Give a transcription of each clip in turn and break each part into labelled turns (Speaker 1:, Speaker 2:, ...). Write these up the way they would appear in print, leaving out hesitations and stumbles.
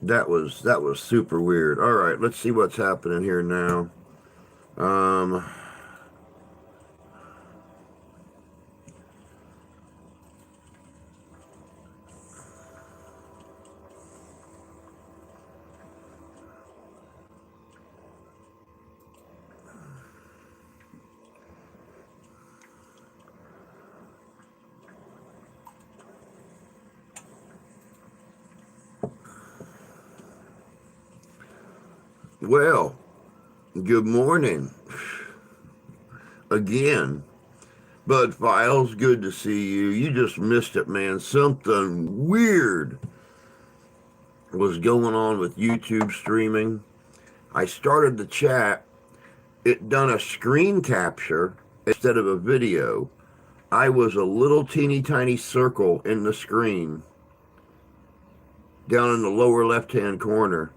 Speaker 1: That was super weird. All right, let's see what's happening here now. Um, well, good morning again. Bud Files, good to see you. You just missed it, man. Something weird was going on with YouTube streaming. I started the chat. It done a screen capture instead of a video. I was a little teeny tiny circle in the screen down in the lower left hand corner.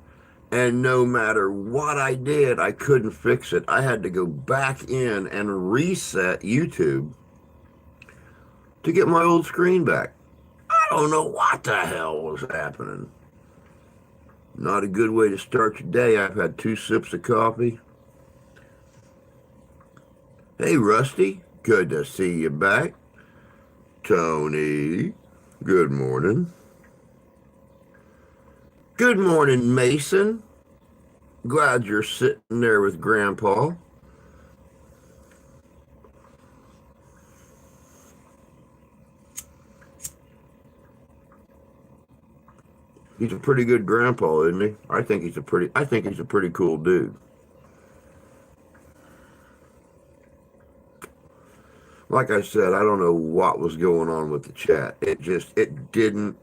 Speaker 1: And no matter what I did, I couldn't fix it. I had to go back in and reset YouTube to get my old screen back. I don't know what the hell was happening. Not a good way to start your day. I've had 2 sips of coffee. Hey, Rusty. Good to see you back. Tony. Good morning. Good morning, Mason. Glad you're sitting there with Grandpa. He's a pretty good grandpa, isn't he? I think he's a pretty cool dude. Like I said, I don't know what was going on with the chat. It didn't.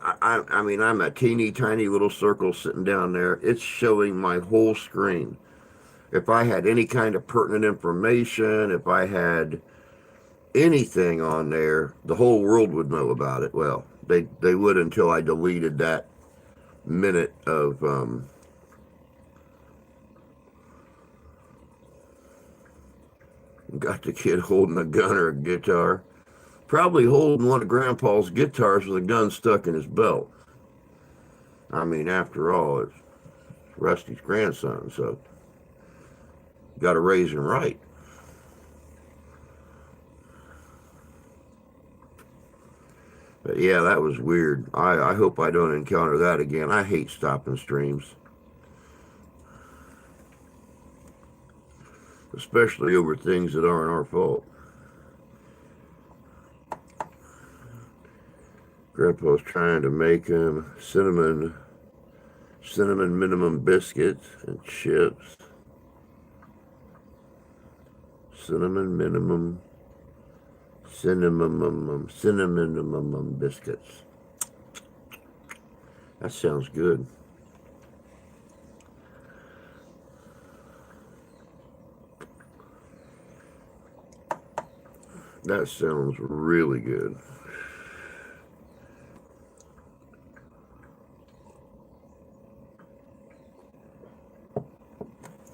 Speaker 1: I mean, I'm a teeny tiny little circle sitting down there. It's showing my whole screen. If I had any kind of pertinent information, if I had anything on there, the whole world would know about it. Well, they would until I deleted that minute of got the kid holding a gun or a guitar. Probably holding one of Grandpa's guitars with a gun stuck in his belt. I mean, after all, it's Rusty's grandson, so got to raise him right. But yeah, that was weird. I hope I don't encounter that again. I hate stopping streams, especially over things that aren't our fault. Grandpa's trying to make him cinnamon minimum biscuits and chips. Cinnamon minimum biscuits. That sounds good. That sounds really good.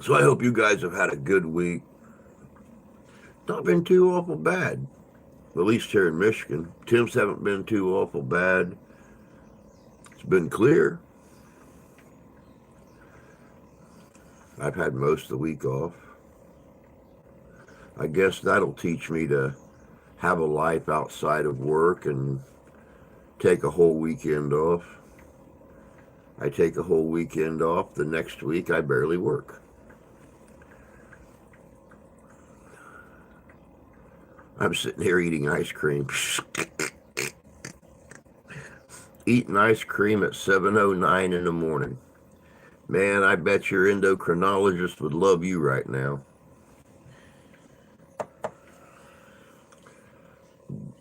Speaker 1: So I hope you guys have had a good week. Not been too awful bad, at least here in Michigan. Temps haven't been too awful bad. It's been clear. I've had most of the week off. I guess that'll teach me to have a life outside of work and take a whole weekend off. I take a whole weekend off. The next week I barely work. I'm sitting here eating ice cream. Eating ice cream at 7:09 in the morning. Man, I bet your endocrinologist would love you right now.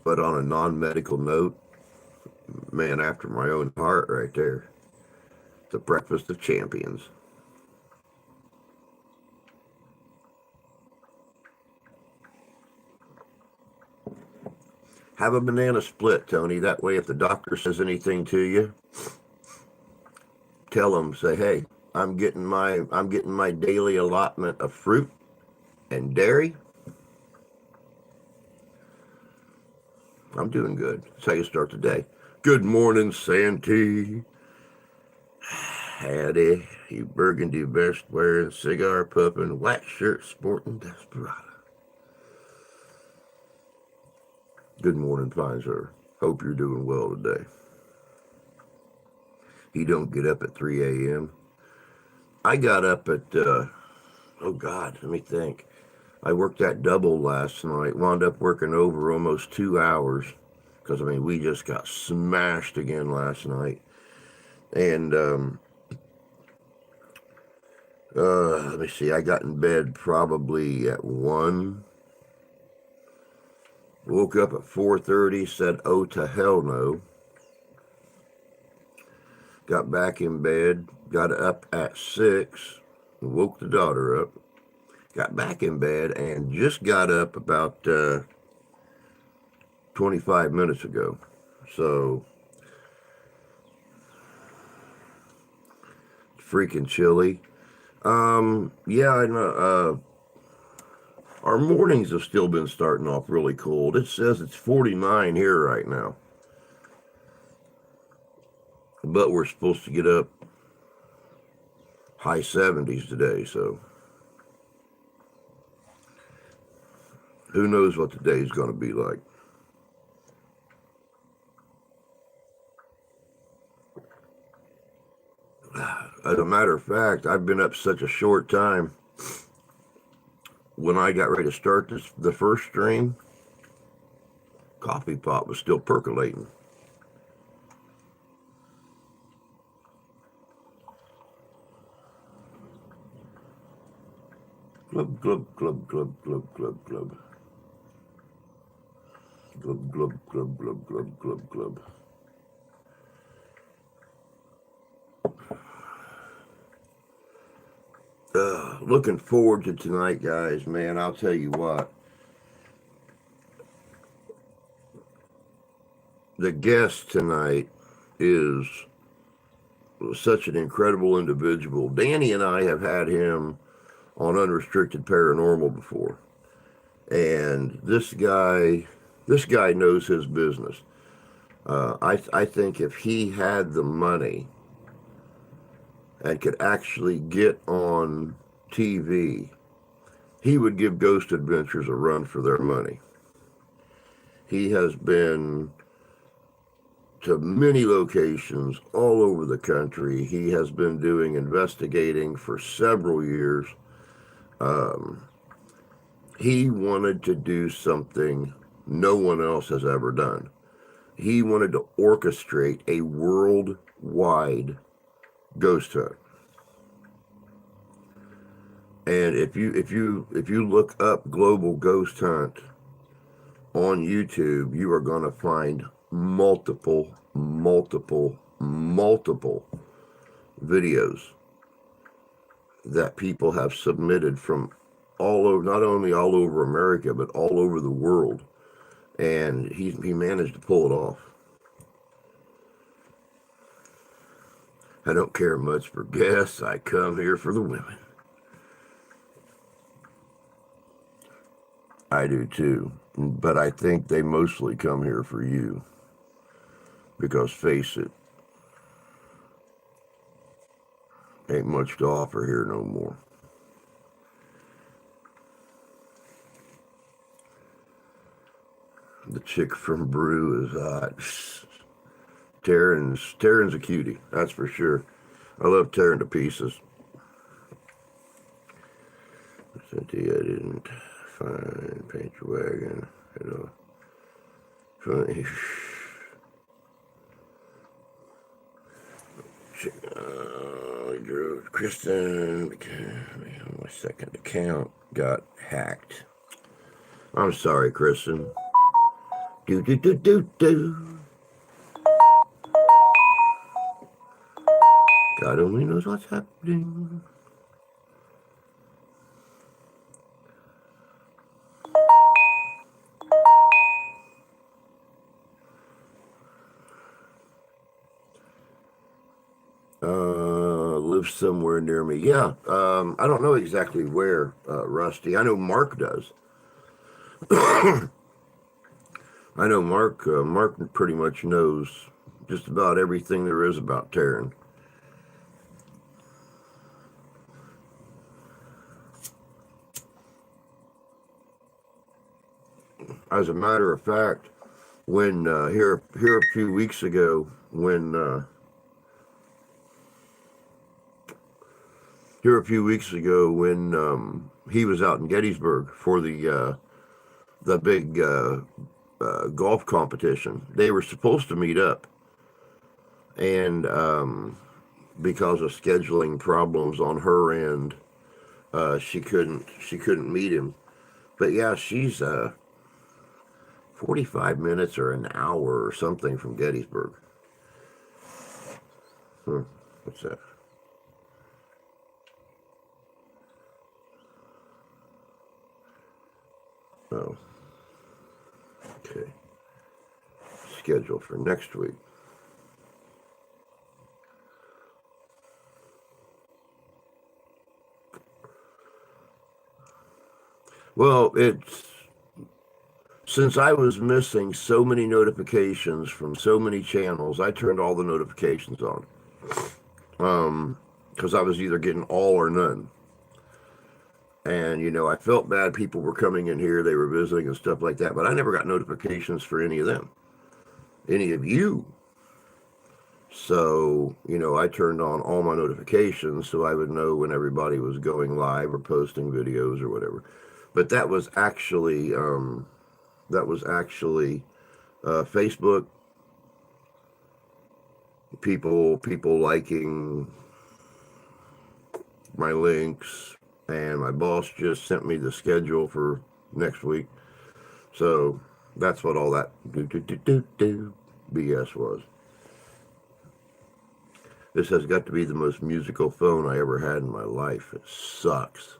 Speaker 1: But on a non-medical note, man after my own heart right there. The breakfast of champions. Have a banana split, Tony. That way, if the doctor says anything to you, tell them, say, "Hey, I'm getting my daily allotment of fruit and dairy. I'm doing good." That's how you start the day. Good morning, Santee. Howdy, you burgundy vest wearing, cigar puffing, white shirt sporting desperado. Good morning, fine sir. Hope you're doing well today. You don't get up at 3 a.m. I got up at, oh God, let me think. I worked that double last night, wound up working over almost 2 hours because, I mean, we just got smashed again last night. And, let me see, I got in bed probably at 1. Woke up at 4:30, said, oh, to hell no. Got back in bed, got up at 6, woke the daughter up, got back in bed, and just got up about 25 minutes ago. So, freaking chilly. Yeah, I know. Our mornings have still been starting off really cold. It says it's 49 here right now. But we're supposed to get up high 70s today, so who knows what the day's going to be like. As a matter of fact, I've been up such a short time. When I got ready to start the first stream, coffee pot was still percolating. Glub, glub, glub, glub, glub, glub, glub. Glub, glub, glub, glub, glub, glub, glub. Looking forward to tonight, guys, man. I'll tell you what. The guest tonight is such an incredible individual. Danny and I have had him on Unrestricted Paranormal before. And this guy knows his business. I think if he had the money and could actually get on TV, he would give Ghost Adventures a run for their money. He has been to many locations all over the country. He has been doing investigating for several years. He wanted to do something no one else has ever done. He wanted to orchestrate a worldwide ghost hunt. And if you look up Global Ghost Hunt on YouTube, you are going to find multiple videos that people have submitted from all over, not only all over America, but all over the world. And he managed to pull it off. I don't care much for guests. I come here for the women. I do too. But I think they mostly come here for you. Because face it, ain't much to offer here no more. The chick from Brew is hot. Taryn's a cutie, that's for sure. I love Taryn to pieces. Cynthia, I didn't find Paint Your Wagon at all. Funny. Kristen, my second account got hacked. I'm sorry, Kristen. God only knows what's happening. Lives somewhere near me. Yeah, I don't know exactly where, Rusty. I know Mark does. I know Mark pretty much knows just about everything there is about Taryn. As a matter of fact, when here a few weeks ago, when he was out in Gettysburg for the big golf competition, they were supposed to meet up, and because of scheduling problems on her end, she couldn't meet him. But yeah, she's 45 minutes or an hour or something from Gettysburg. What's that? Oh, okay. Schedule for next week. Well, since I was missing so many notifications from so many channels, I turned all the notifications on. Because I was either getting all or none. And, I felt bad people were coming in here, they were visiting and stuff like that, but I never got notifications for any of them, any of you. So, I turned on all my notifications so I would know when everybody was going live or posting videos or whatever. But that was actually Facebook, people liking my links, and my boss just sent me the schedule for next week. So that's what all that BS was. This has got to be the most musical phone I ever had in my life. It sucks.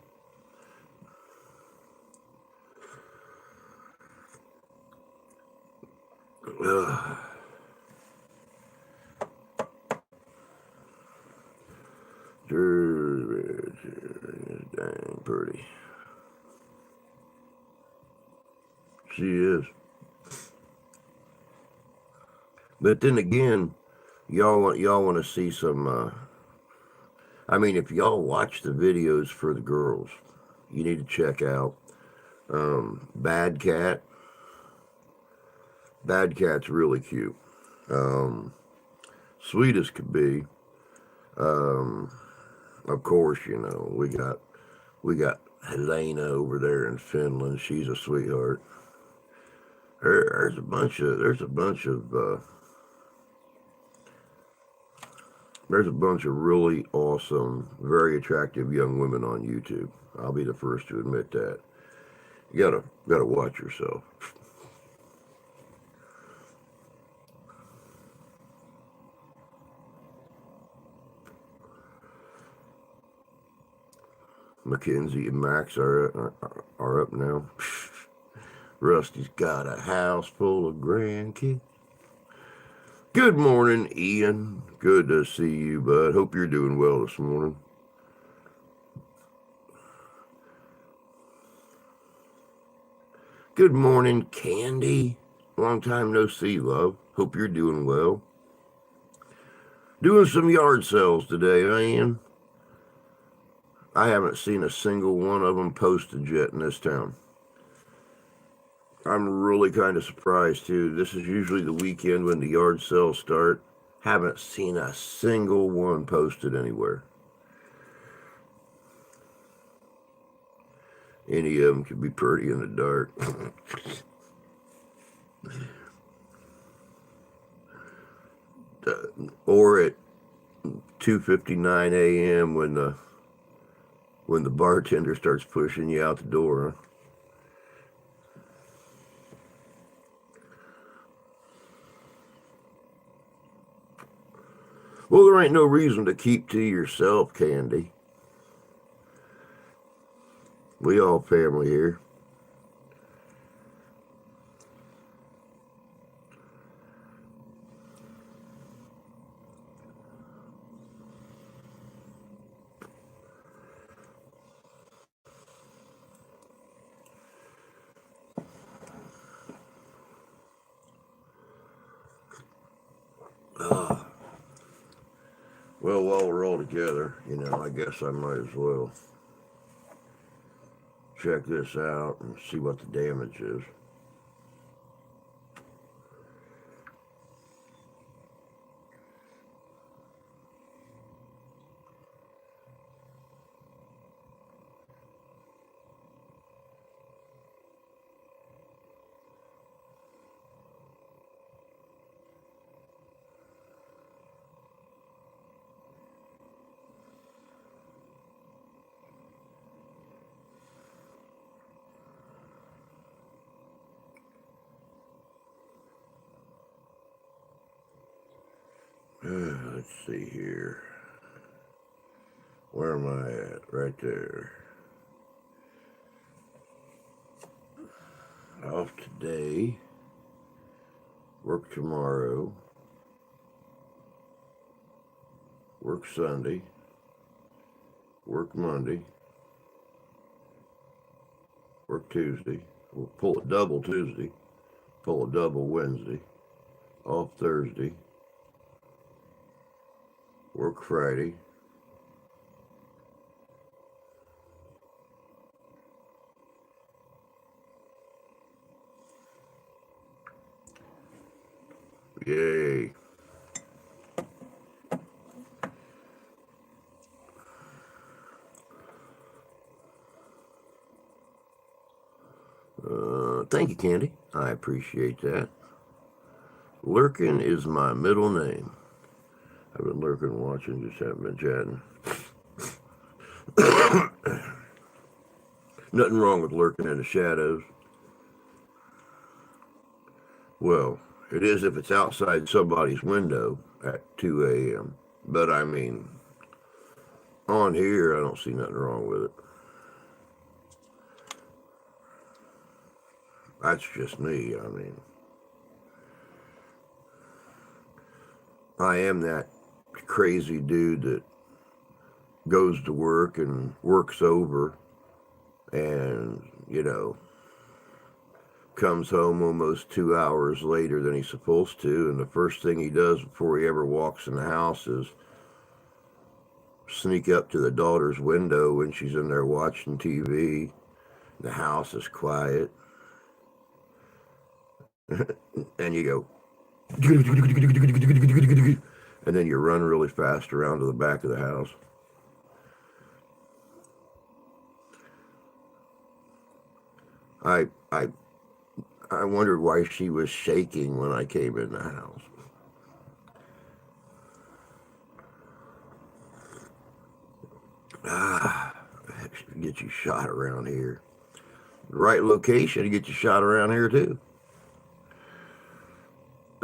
Speaker 1: Ugh. Dang pretty. She is. But then again, y'all want to see some. I mean, if y'all watch the videos for the girls, you need to check out Bad Cat. Bad Cat's really cute. Sweet as could be. Of course, we got Helena over there in Finland. She's a sweetheart. There's a bunch of really awesome, very attractive young women on YouTube. I'll be the first to admit that. You gotta watch yourself. Mackenzie and Max are up now. Rusty's got a house full of grandkids. Good morning, Ian. Good to see you, bud. Hope you're doing well this morning. Good morning, Candy. Long time no see, love. Hope you're doing well. Doing some yard sales today, man. I haven't seen a single one of them posted yet in this town. I'm really kind of surprised too. This is usually the weekend when the yard sales start. Haven't seen a single one posted anywhere. Any of them could be pretty in the dark. Or at 2:59 a.m. when the bartender starts pushing you out the door. Well, there ain't no reason to keep to yourself, Candy. We all family here. Uh, well, while we're all together, I guess I might as well check this out and see what the damage is. Let's see here. Where am I at? Right there. Off today. Work tomorrow. Work Sunday. Work Monday. Work Tuesday. We'll pull a double Tuesday. Pull a double Wednesday. Off Thursday. Work Friday. Yay. Thank you, Candy. I appreciate that. Lurkin is my middle name. I've been lurking, watching, just haven't been chatting. Nothing wrong with lurking in the shadows. Well, it is if it's outside somebody's window at 2 a.m. But I mean, on here, I don't see nothing wrong with it. That's just me. I mean, I am that crazy dude that goes to work and works over and, comes home almost 2 hours later than he's supposed to. And the first thing he does before he ever walks in the house is sneak up to the daughter's window when she's in there watching TV. The house is quiet. And you go, and then you run really fast around to the back of the house. I wondered why she was shaking when I came in the house. Get you shot around here. The right location to get you shot around here too.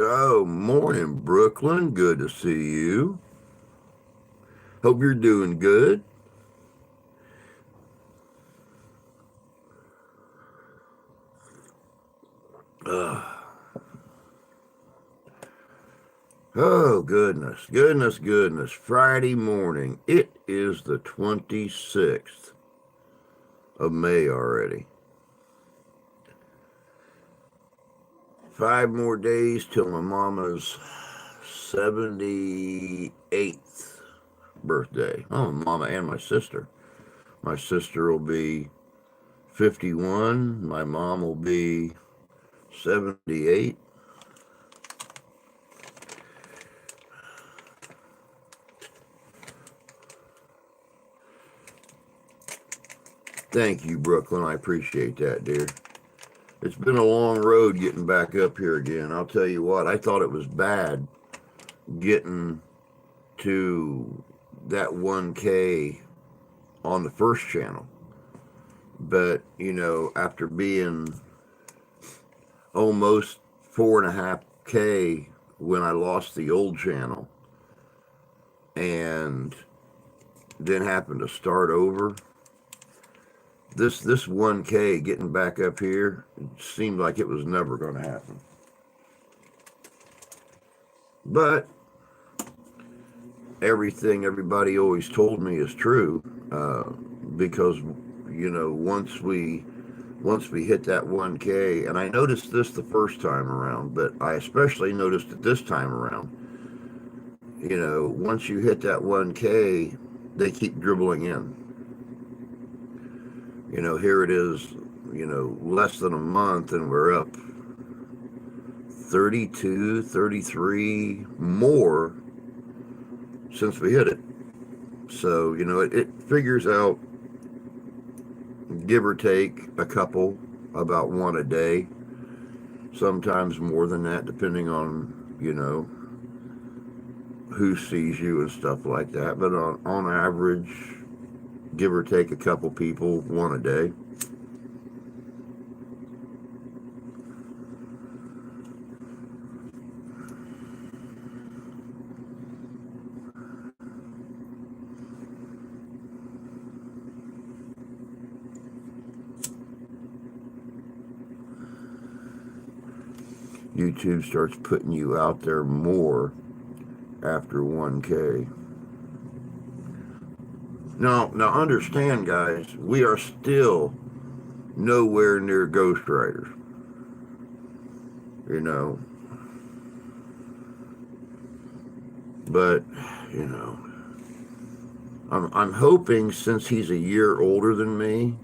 Speaker 1: Oh, morning, Brooklyn. Good to see you. Hope you're doing good. Oh, goodness. Friday morning. It is the 26th of May already. 5 more days till my mama's 78th birthday. Oh, mama and my sister. My sister will be 51. My mom will be 78. Thank you, Brooklyn. I appreciate that, dear. It's been a long road getting back up here again. I'll tell you what, I thought it was bad getting to that 1K on the first channel. But, after being almost 4.5K when I lost the old channel and then happened to start over, this 1K getting back up here seemed like it was never going to happen. But everything everybody always told me is true, because once we hit that 1K, and I noticed this the first time around, but I especially noticed it this time around, you know, once you hit that 1K, they keep dribbling in. You know, here it is, you know, less than a month and we're up 32, 33 more since we hit it. So, you know, it figures out, give or take a couple, about one a day, sometimes more than that, depending on, you know, who sees you and stuff like that. But on average, give or take a couple people, one a day. YouTube starts putting you out there more after 1K. Now understand, guys, we are still nowhere near Ghost Riders. You know, but you know, I'm hoping, since he's a year older than me,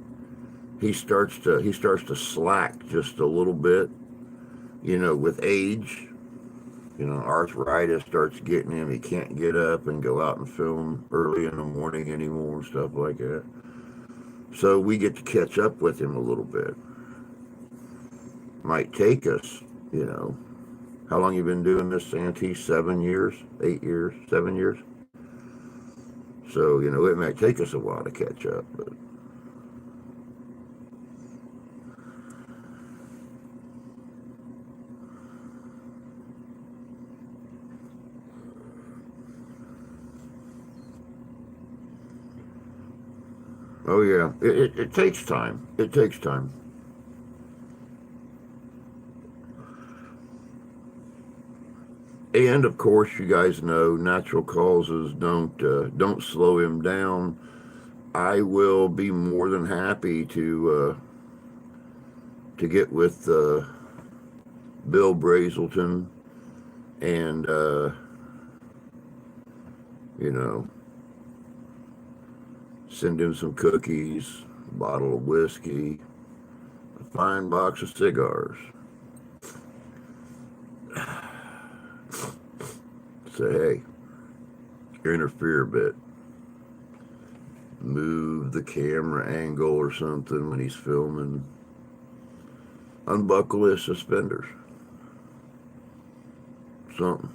Speaker 1: he starts to slack just a little bit. You know, with age, you know, arthritis starts getting him. He can't get up and go out and film early in the morning anymore and stuff like that. So we get to catch up with him a little bit. Might take us, you know, how long you been doing this, Santee? 7 years, 8 years, 7 years? So, you know, it might take us a while to catch up, but oh yeah, it takes time. It takes time. And of course, you guys know natural causes don't slow him down. I will be more than happy to get with Bill Brazelton and you know, send him some cookies, a bottle of whiskey, a fine box of cigars. Say, hey, interfere a bit. Move the camera angle or something when he's filming. Unbuckle his suspenders. Something.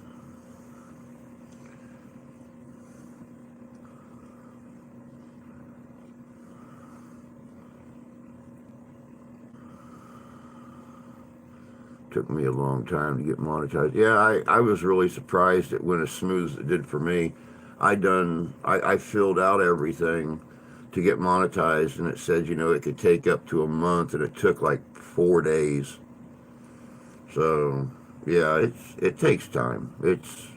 Speaker 1: Took me a long time to get monetized. Yeah, I was really surprised it went as smooth as it did for me. I filled out everything to get monetized, and it said, you know, it could take up to a month, and it took like 4 days. So yeah, it takes time. It's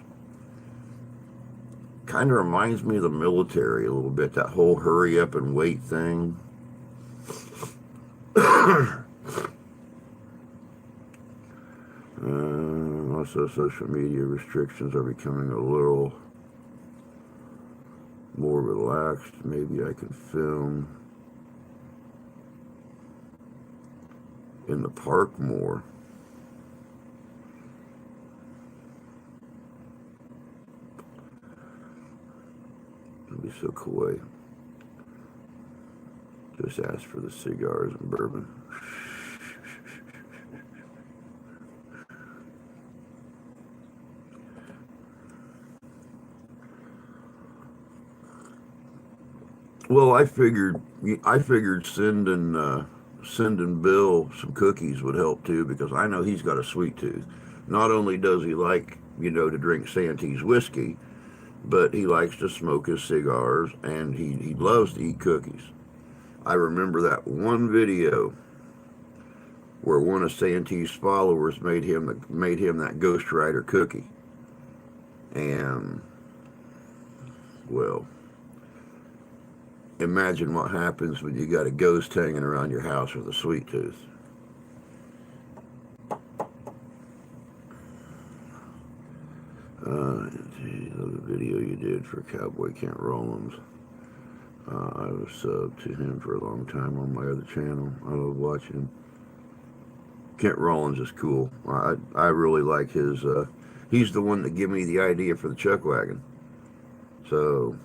Speaker 1: kind of reminds me of the military a little bit, that whole hurry up and wait thing. Also, social media restrictions are becoming a little more relaxed. Maybe I can film in the park more. That'd be so cool. Just ask for the cigars and bourbon. Well, I figured sending Bill some cookies would help too, because I know he's got a sweet tooth. Not only does he like, you know, to drink Santee's whiskey, but he likes to smoke his cigars, and he loves to eat cookies. I remember that one video where one of Santee's followers made him that Ghost Rider cookie, and well, imagine what happens when you got a ghost hanging around your house with a sweet tooth. The video you did for Cowboy Kent Rollins. I was subbed to him for a long time on my other channel. I love watching him. Kent Rollins is cool. I really like his. He's the one that gave me the idea for the chuck wagon. So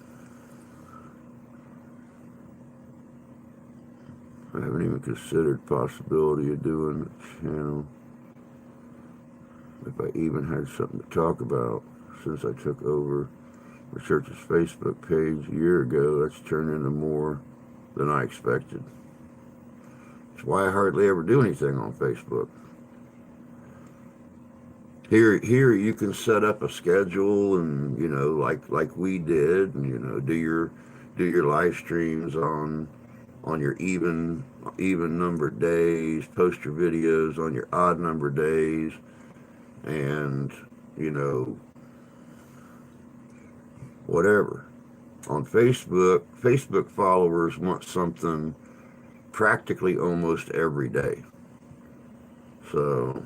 Speaker 1: I haven't even considered possibility of doing a channel if I even had something to talk about since I took over the church's Facebook page a year ago. That's turned into more than I expected. That's why I hardly ever do anything on Facebook. Here you can set up a schedule, and like we did, and do your live streams on your even numbered days, post your videos on your odd numbered days, and whatever. On Facebook followers want something practically almost every day. So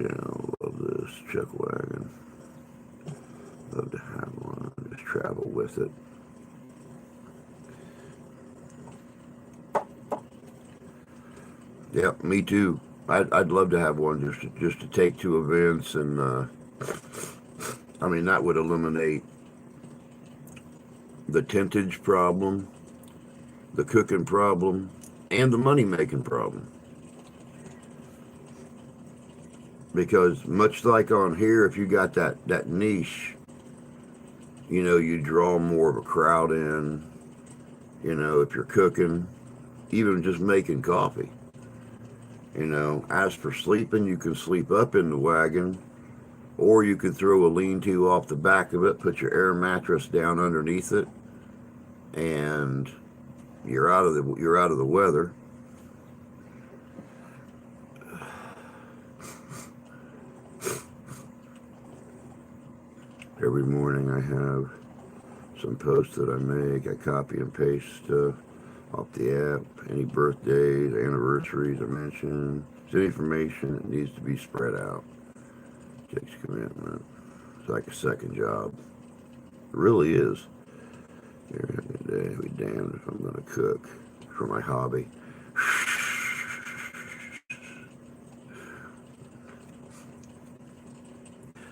Speaker 1: yeah, I love this chuck wagon. Love to have one. Just travel with it. Yeah, me too. I'd love to have one just to take to events, and I mean that would eliminate the tentage problem, the cooking problem, and the money making problem. Because much like on here, if you got that niche, you draw more of a crowd in, if you're cooking, even just making coffee. As for sleeping, you can sleep up in the wagon, or you could throw a lean-to off the back of it, put your air mattress down underneath it, and you're out of the weather. Every morning I have some posts that I make. I copy and paste stuff off the app. Any birthdays, anniversaries I mention. It's information that needs to be spread out. It takes commitment. It's like a second job. It really is. Every day, I'll be damned if I'm going to cook for my hobby.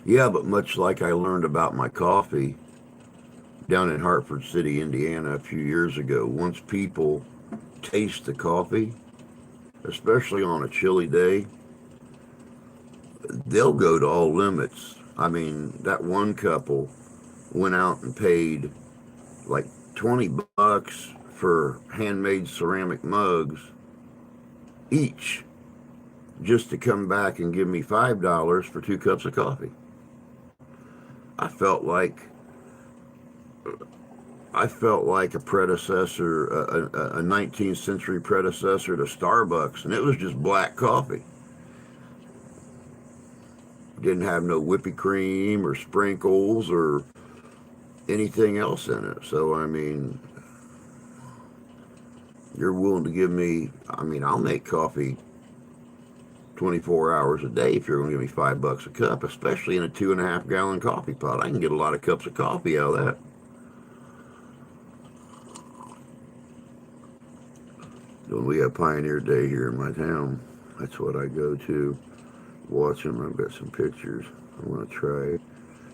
Speaker 1: Yeah, but much like I learned about my coffee down in Hartford City, Indiana a few years ago, once people taste the coffee, especially on a chilly day, they'll go to all limits. I mean, that one couple went out and paid like $20 for handmade ceramic mugs each just to come back and give me $5 for 2 cups of coffee. I felt like a predecessor, a 19th century predecessor to Starbucks, and it was just black coffee. Didn't have no whippy cream or sprinkles or anything else in it. So, I mean, you're willing to give me, I'll make coffee 24 hours a day if you're going to give me $5 a cup, especially in a 2.5 gallon coffee pot. I can get a lot of cups of coffee out of that. When we have Pioneer Day here in my town, that's what I go to. Watch them. I've got some pictures I want to try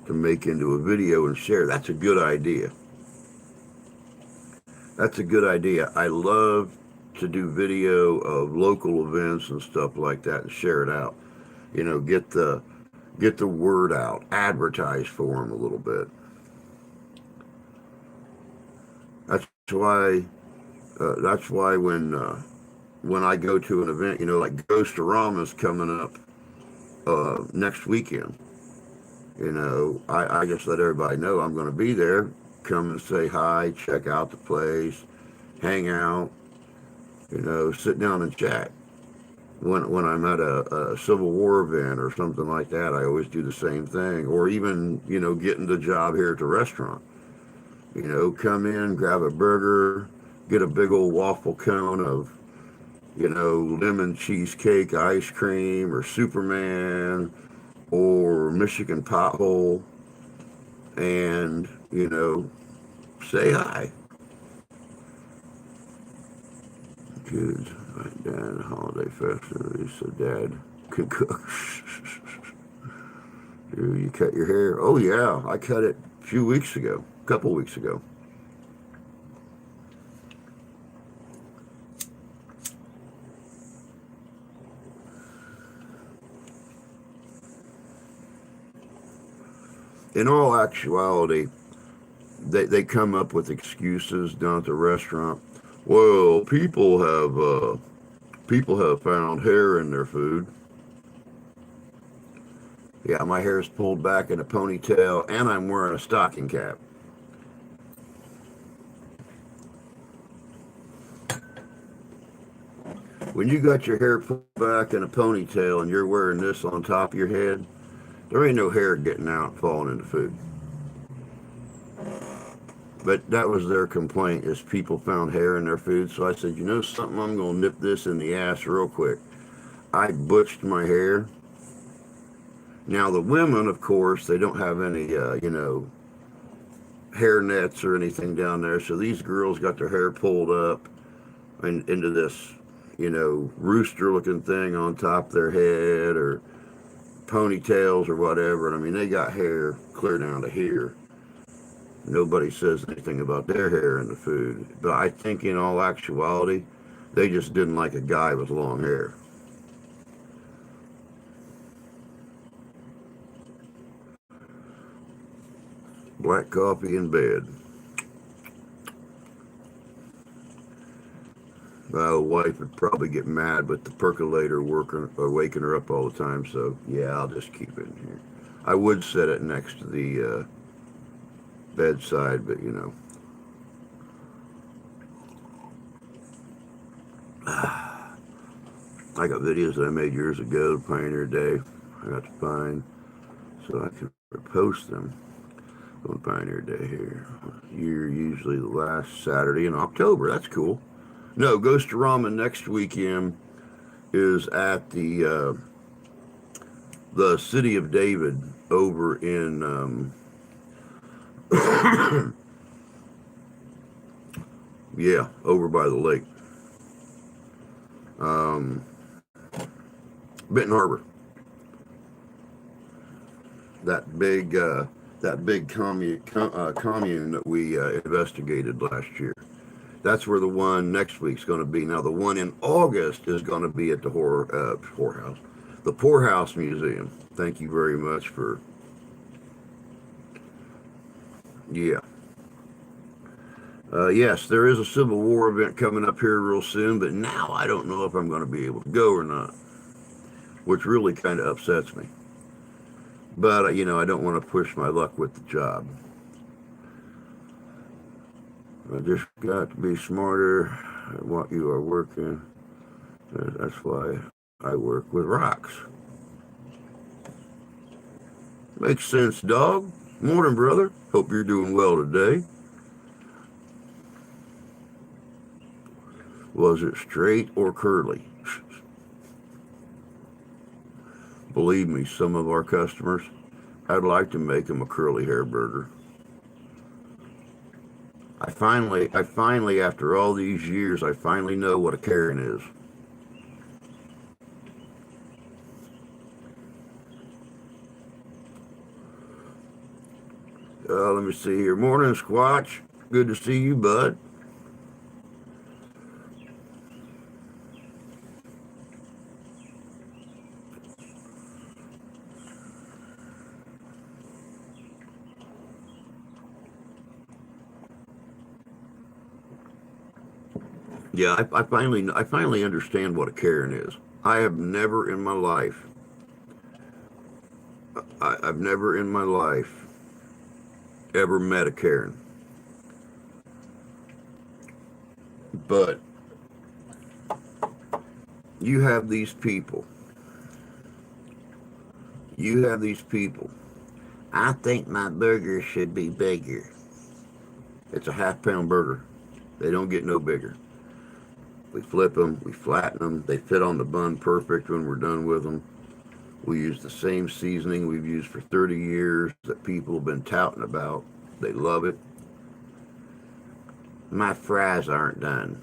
Speaker 1: to make into a video and share. That's a good idea. That's a good idea. I love to do video of local events and stuff like that and share it out. Get the word out, advertise for them a little bit. That's why when I go to an event, like Ghost-O-Rama's coming up next weekend, I just let everybody know I'm going to be there. Come and say hi, check out the place, hang out, sit down and chat. When I'm at a Civil War event or something like that, I always do the same thing. Or even, getting the job here at the restaurant. You know, come in, grab a burger, get a big old waffle cone of, you know, lemon cheesecake ice cream or Superman or Michigan pothole, and, you know, say hi. Kids, my dad, holiday festivities, so dad can cook. Do you cut your hair? Oh, yeah, I cut it a few weeks ago, a couple weeks ago. In all actuality, they come up with excuses down at the restaurant. Well, people have found hair in their food. Yeah, my hair is pulled back in a ponytail, and I'm wearing a stocking cap. When you got your hair pulled back in a ponytail and you're wearing this on top of your head, there ain't no hair getting out and falling into food. But that was their complaint, is people found hair in their food. So I said, you know something, I'm going to nip this in the ass real quick. I butched my hair. Now the women, of course, they don't have any, you know, hair nets or anything down there. So these girls got their hair pulled up and into this, you know, rooster looking thing on top of their head, or ponytails or whatever. And I mean, they got hair clear down to here. Nobody says anything about their hair in the food. But I think in all actuality, they just didn't like a guy with long hair. Black coffee in bed. My wife would probably get mad with the percolator working, waking her up all the time. So yeah, I'll just keep it in here. I would set it next to the bedside, but you know. I got videos that I made years ago, Pioneer Day. I got to find so I can post them on Pioneer Day here. You're usually the last Saturday in October. That's cool. No, Ghost of Ramen next weekend is at the City of David over in yeah, over by the lake, um, Benton Harbor. That big commune that we investigated last year. That's where the one next week's going to be. Now the one in August is going to be at the the Poorhouse Museum. Thank you very much for, yeah. Yes, there is a Civil War event coming up here real soon, but now I don't know if I'm going to be able to go or not, which really kind of upsets me. But, you know, I don't want to push my luck with the job. I just got to be smarter at what you are working. That's why I work with rocks. Makes sense, dog. Morning, brother. Hope you're doing well today. Was it straight or curly? Believe me, some of our customers, I'd like to make them a curly hair burger. I finally, after all these years, I finally know what a Karen is. Let me see here. Morning, Squatch. Good to see you, bud. Yeah, I finally understand what a Karen is. I have never in my life, I've never in my life ever met a Karen. But you have these people. You have these people. I think my burger should be bigger. It's a half-pound burger. They don't get no bigger. We flip them, we flatten them. They fit on the bun perfect when we're done with them. We use the same seasoning we've used for 30 years that people have been touting about. They love it. My fries aren't done.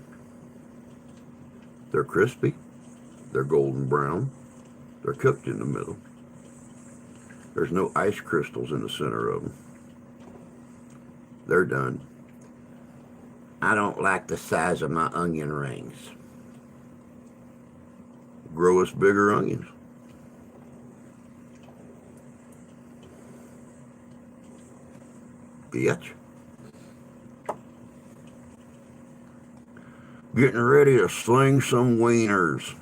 Speaker 1: They're crispy. They're golden brown. They're cooked in the middle. There's no ice crystals in the center of them. They're done. I don't like the size of my onion rings. Grow us bigger onions. Bitch. Getting ready to sling some wieners.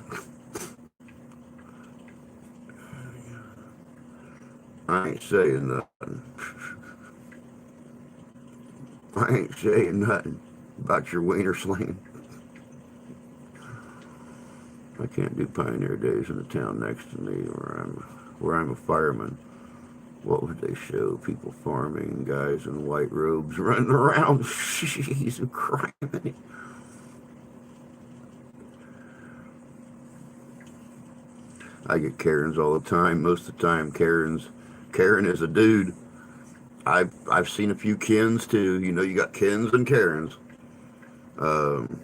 Speaker 1: I ain't saying nothing. I ain't saying nothing about your wiener slinging. I can't do Pioneer Days in the town next to me where I'm a fireman. What would they show? People farming, guys in white robes running around. Jeez, criminy. I get Karens all the time. Most of the time, Karen is a dude. I've seen a few Kens too. You know, you got Kens and Karens. Um,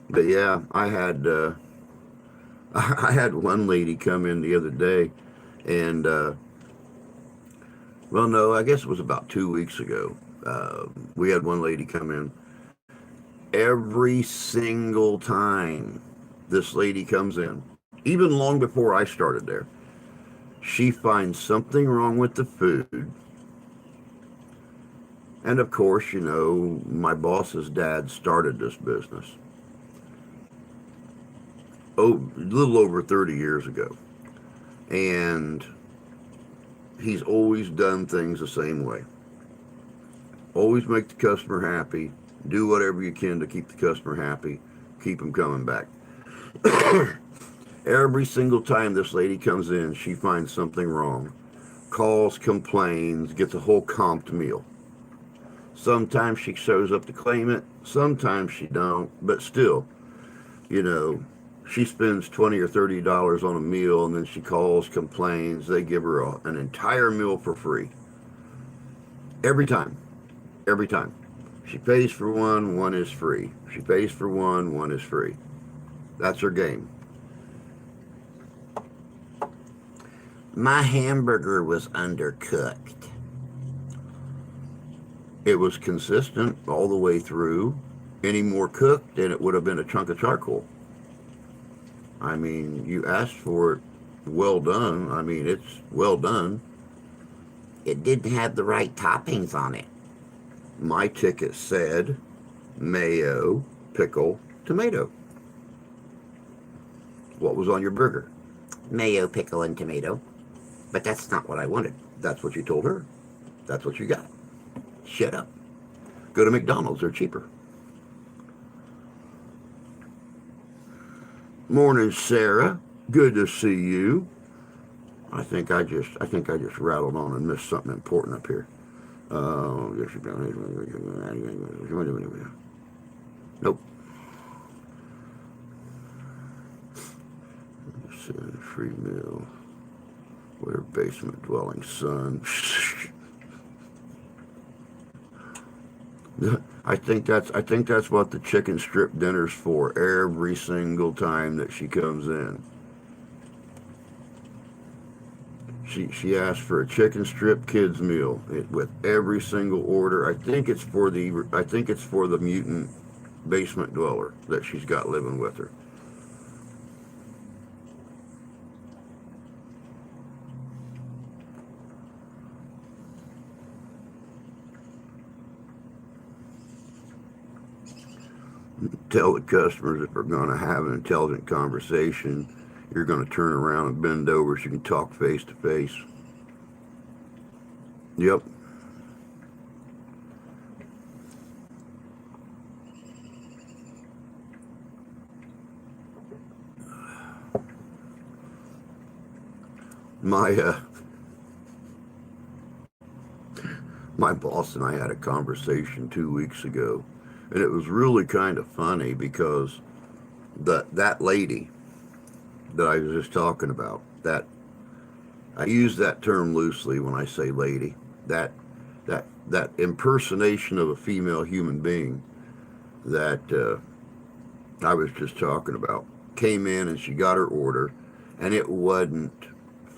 Speaker 1: but yeah, I had one lady come in the other day, and well, no, I guess it was about 2 weeks ago. We had one lady come in. Every single time this lady comes in, even long before I started there, she finds something wrong with the food. And of course, you know, my boss's dad started this business, a little over 30 years ago. And he's always done things the same way. Always make the customer happy. Do whatever you can to keep the customer happy. Keep them coming back. Every single time this lady comes in, she finds something wrong. Calls, complains, gets a whole comped meal. Sometimes she shows up to claim it. Sometimes she don't. But still, you know, she spends $20 or $30 on a meal, and then she calls, complains. They give her an entire meal for free. Every time. Every time. She pays for one, one is free. She pays for one, one is free. That's her game. My hamburger was undercooked. It was consistent all the way through. Any more cooked, and it would have been a chunk of charcoal. I mean, you asked for it well done. I mean, it's well done. It didn't have the right toppings on it. My ticket said mayo, pickle, tomato. What was on your burger? Mayo, pickle, and tomato. But that's not what I wanted. That's what you told her. That's what you got. Shut up. Go to McDonald's. They're cheaper. Morning, Sarah. Good to see you. I think I just rattled on and missed something important up here. Nope. Free meal. Where basement dwelling son. I think that's what the chicken strip dinner's for every single time that she comes in. She asks for a chicken strip kids meal with every single order. I think it's for the mutant basement dweller that she's got living with her. Tell the customers if they're going to have an intelligent conversation, you're going to turn around and bend over so you can talk face to face. Yep. My My boss and I had a conversation 2 weeks ago, and it was really kind of funny because that lady that I was just talking about, that I use that term loosely when I say lady, that that impersonation of a female human being that I was just talking about came in and she got her order, and it wasn't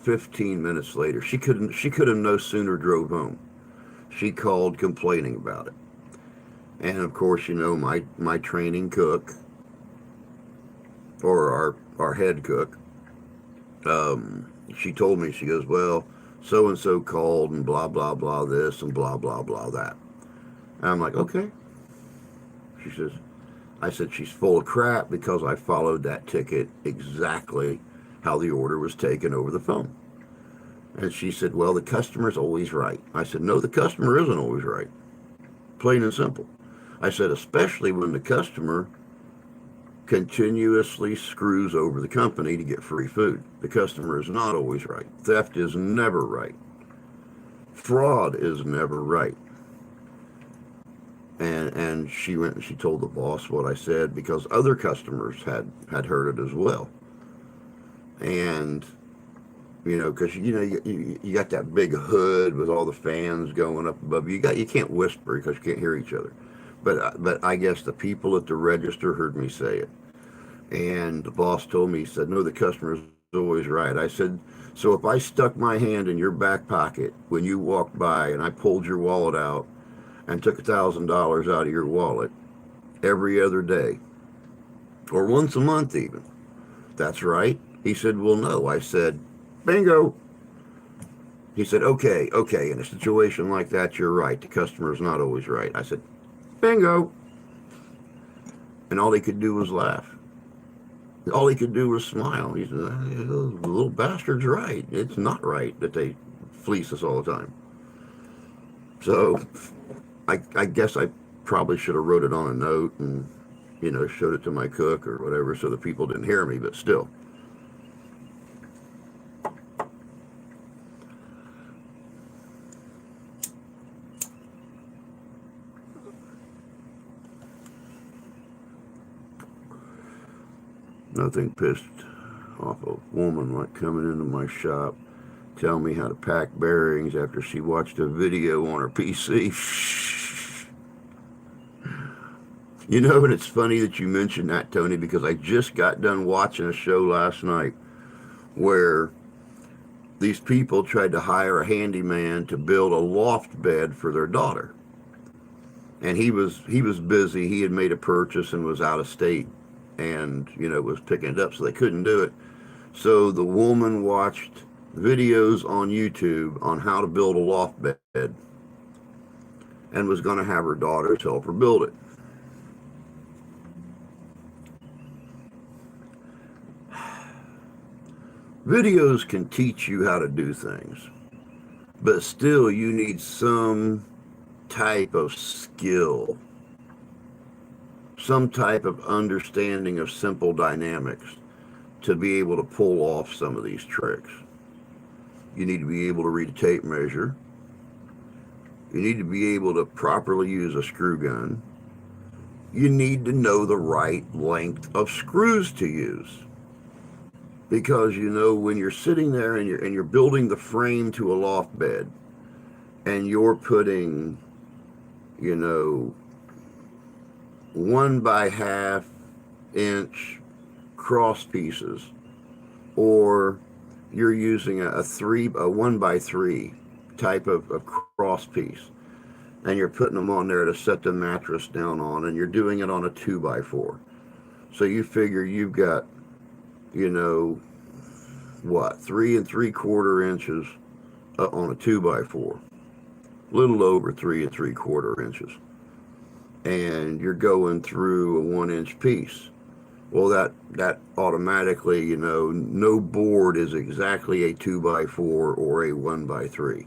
Speaker 1: 15 minutes later. She could have no sooner drove home. She called complaining about it. And of course, my training cook, or our head cook, she told me, she goes, well, so and so called and blah blah blah this and blah blah blah that. And I'm like, okay. She says, I said, she's full of crap because I followed that ticket exactly how the order was taken over the phone. And she said, well, the customer's always right. I said, no, the customer isn't always right. Plain and simple. I said, especially when the customer continuously screws over the company to get free food. The customer is not always right. Theft is never right. Fraud is never right. And she went and she told the boss what I said because other customers had heard it as well. And because you got that big hood with all the fans going up above you. You can't whisper because you can't hear each other. But I guess the people at the register heard me say it. And the boss told me, he said, no, the customer is always right. I said, so if I stuck my hand in your back pocket when you walked by and I pulled your wallet out and took $1,000 out of your wallet every other day, or once a month even, that's right? He said, well, no. I said, bingo. He said, okay, in a situation like that, you're right. The customer is not always right. I said, bingo. And all he could do was laugh. All he could do was smile. He said, the little bastard's right. It's not right that they fleece us all the time. So I guess I probably should have wrote it on a note and, showed it to my cook or whatever so the people didn't hear me, but still. Nothing pissed off a woman like coming into my shop, telling me how to pack bearings after she watched a video on her PC. And it's funny that you mentioned that, Tony, because I just got done watching a show last night where these people tried to hire a handyman to build a loft bed for their daughter. And he was busy. He had made a purchase and was out of state and, was picking it up, so they couldn't do it. So the woman watched videos on YouTube on how to build a loft bed and was going to have her daughters help her build it. Videos can teach you how to do things, but still you need some type of skill, some type of understanding of simple dynamics to be able to pull off some of these tricks. You need to be able to read a tape measure. You need to be able to properly use a screw gun. You need to know the right length of screws to use. Because when you're sitting there and you're building the frame to a loft bed and you're putting 1.5 inch cross pieces, or you're using a 1x3 type of cross piece, and you're putting them on there to set the mattress down on, and you're doing it on a 2x4. So you figure you've got 3 3/4 inches on a 2x4, a little over 3 3/4 inches, and you're going through a 1-inch piece. Well, that automatically, no board is exactly a 2x4 or a 1x3.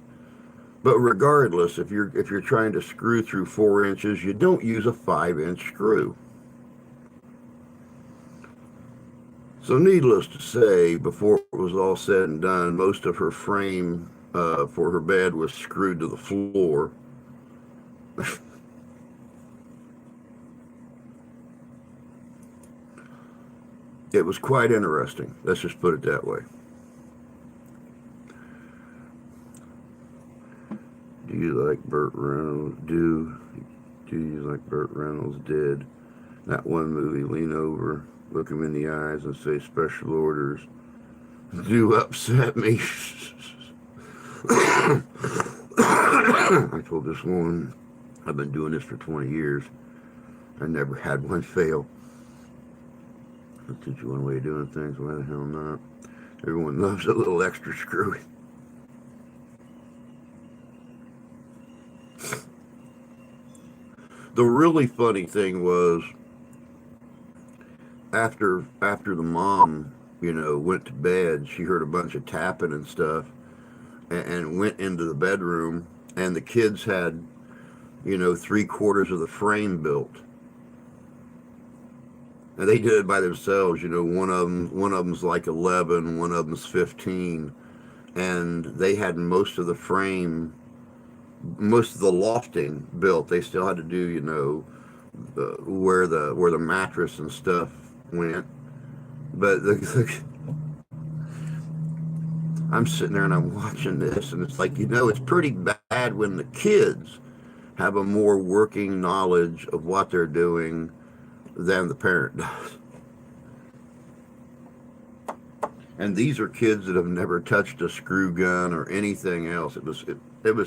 Speaker 1: But regardless, if you're trying to screw through 4 inches, you don't use a 5-inch screw. So needless to say, before it was all said and done, most of her frame for her bed was screwed to the floor, It was quite interesting. Let's just put it that way. Do you like Burt Reynolds? Do you like Burt Reynolds? Did that one movie? Lean over, look him in the eyes, and say special orders. Do upset me. I told this woman I've been doing this for 20 years. I never had one fail. I'll teach you one way of doing things. Why the hell not? Everyone loves a little extra screwy. The really funny thing was after the mom, went to bed, she heard a bunch of tapping and stuff, and went into the bedroom, and the kids had, 3/4 of the frame built. And they did it by themselves. One of them's like 11, one of them's 15, and they had most of the frame, most of the lofting built. They still had to do, where the mattress and stuff went. But I'm sitting there and I'm watching this, and it's like, it's pretty bad when the kids have a more working knowledge of what they're doing than the parent does. And these are kids that have never touched a screw gun or anything else. It was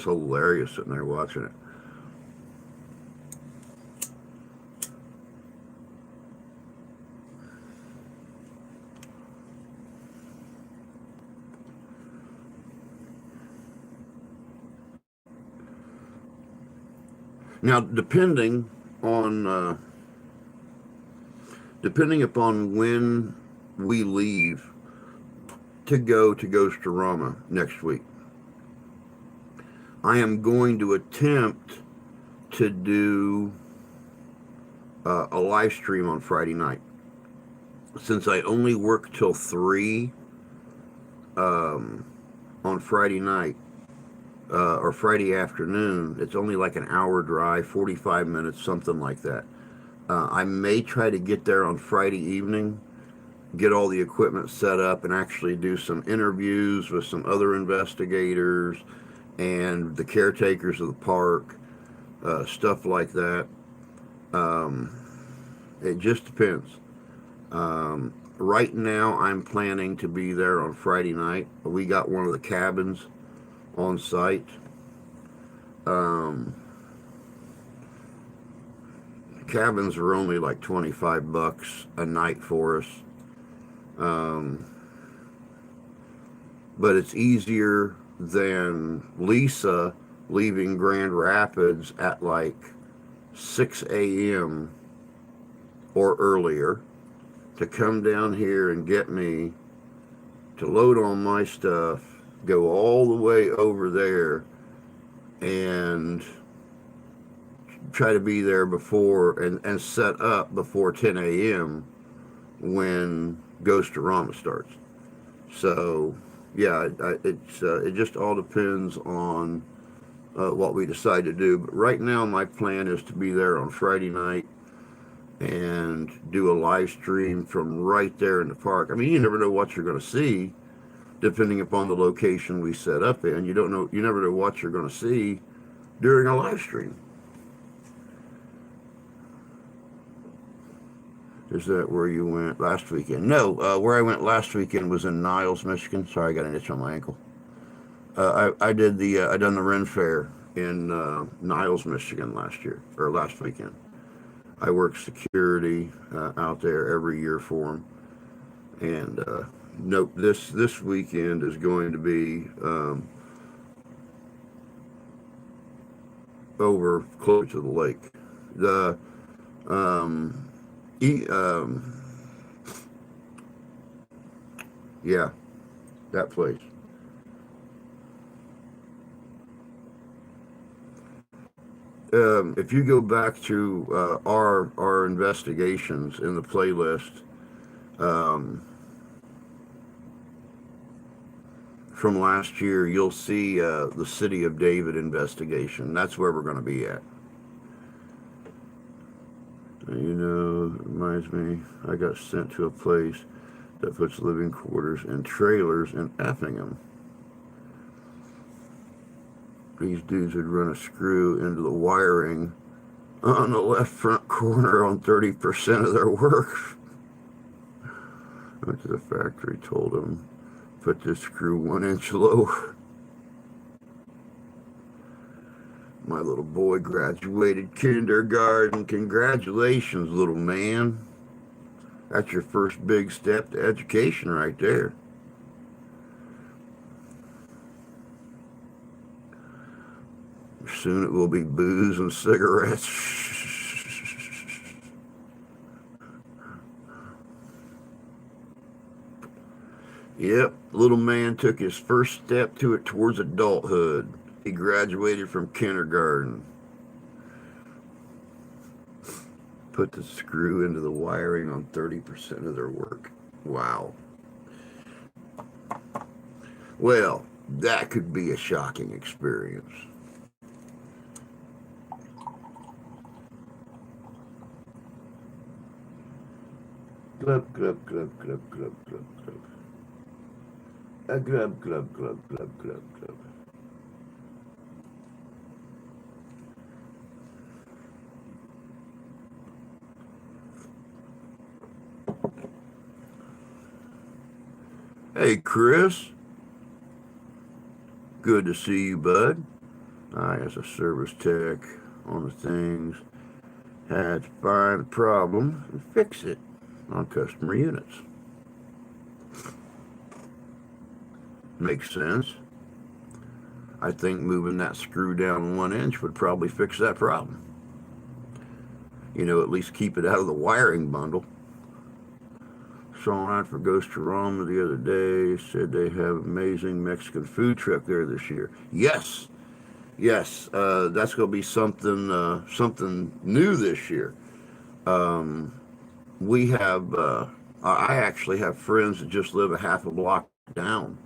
Speaker 1: hilarious sitting there watching it. Now, on depending upon when we leave to go to Ghost-orama next week, I am going to attempt to do a live stream on Friday night. Since I only work till 3 on Friday night, or Friday afternoon, it's only like an hour drive, 45 minutes, something like that. I may try to get there on Friday evening, get all the equipment set up, and actually do some interviews with some other investigators and the caretakers of the park, stuff like that. It just depends. Right now, I'm planning to be there on Friday night. We got one of the cabins on site. Cabins are only like $25 a night for us. But it's easier than Lisa leaving Grand Rapids at like 6 a.m. or earlier to come down here and get me to load on my stuff, go all the way over there, and try to be there before and set up before 10 a.m. when Ghost-orama starts. So yeah, it just all depends on what we decide to do. But right now, my plan is to be there on Friday night and do a live stream from right there in the park. I mean, you never know what you're going to see, depending upon the location we set up in. You never know what you're going to see during a live stream. Is that where you went last weekend? No, where I went last weekend was in Niles, Michigan. Sorry, I got an itch on my ankle. I done the Ren Fair in Niles, Michigan last weekend. I work security out there every year for them. And nope, this weekend is going to be over close to the lake. The yeah, that place. If you go back to our investigations in the playlist from last year, you'll see the City of David investigation. That's where we're going to be at. reminds me, I got sent to a place that puts living quarters and trailers in Effingham. These dudes would run a screw into the wiring on the left front corner on 30% of their work. I went to the factory, told them, put this screw 1 inch lower. My little boy graduated kindergarten. Congratulations, little man. That's your first big step to education right there. Soon it will be booze and cigarettes. Yep, little man took his first step to it towards adulthood. He graduated from kindergarten. Put the screw into the wiring on 30% of their work. Wow. Well, that could be a shocking experience. Glub, glub, glub, glub, glub, glub, glub. A glub, glub, glub, glub, glub, glub. Hey, Chris. Good to see you, bud. I, as a service tech on the things, had to find the problem and fix it on customer units. Makes sense. I think moving that screw down 1 inch would probably fix that problem. You know, at least keep it out of the wiring bundle. Saw an ad for Ghost-O-Rama the other day. Said they have amazing Mexican food truck there this year. Yes, yes, that's going to be something new this year. We have. I actually have friends that just live a half a block down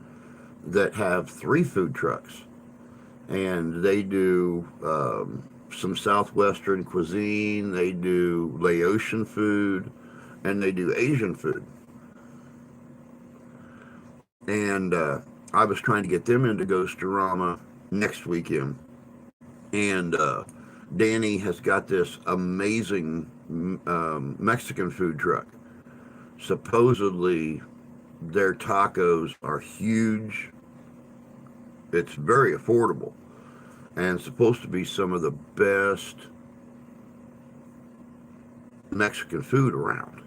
Speaker 1: that have 3 food trucks, and they do some southwestern cuisine. They do Laotian food, and they do Asian food. And I was trying to get them into Ghost-O-Rama next weekend. And Danny has got this amazing Mexican food truck. Supposedly, their tacos are huge. It's very affordable. And supposed to be some of the best Mexican food around.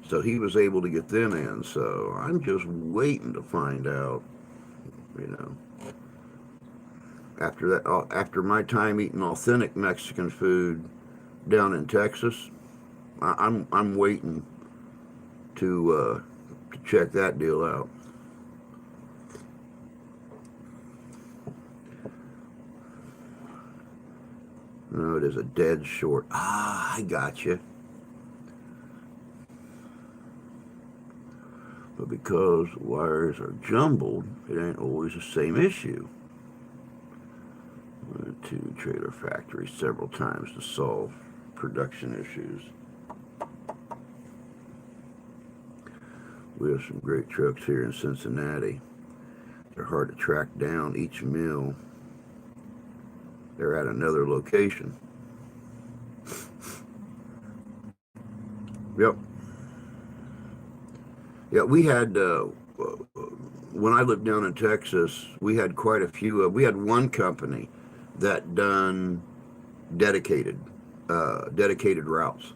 Speaker 1: So he was able to get them in. So I'm just waiting to find out, you know. After my time eating authentic Mexican food down in Texas, I'm waiting to check that deal out. No, it is a dead short. Ah, I got you. But because the wires are jumbled, it ain't always the same issue. Went to Trailer Factory several times to solve production issues. We have some great trucks here in Cincinnati. They're hard to track down. Each mill, they're at another location. Yep. Yeah, we had, when I lived down in Texas, we had quite a few. We had one company that done dedicated routes.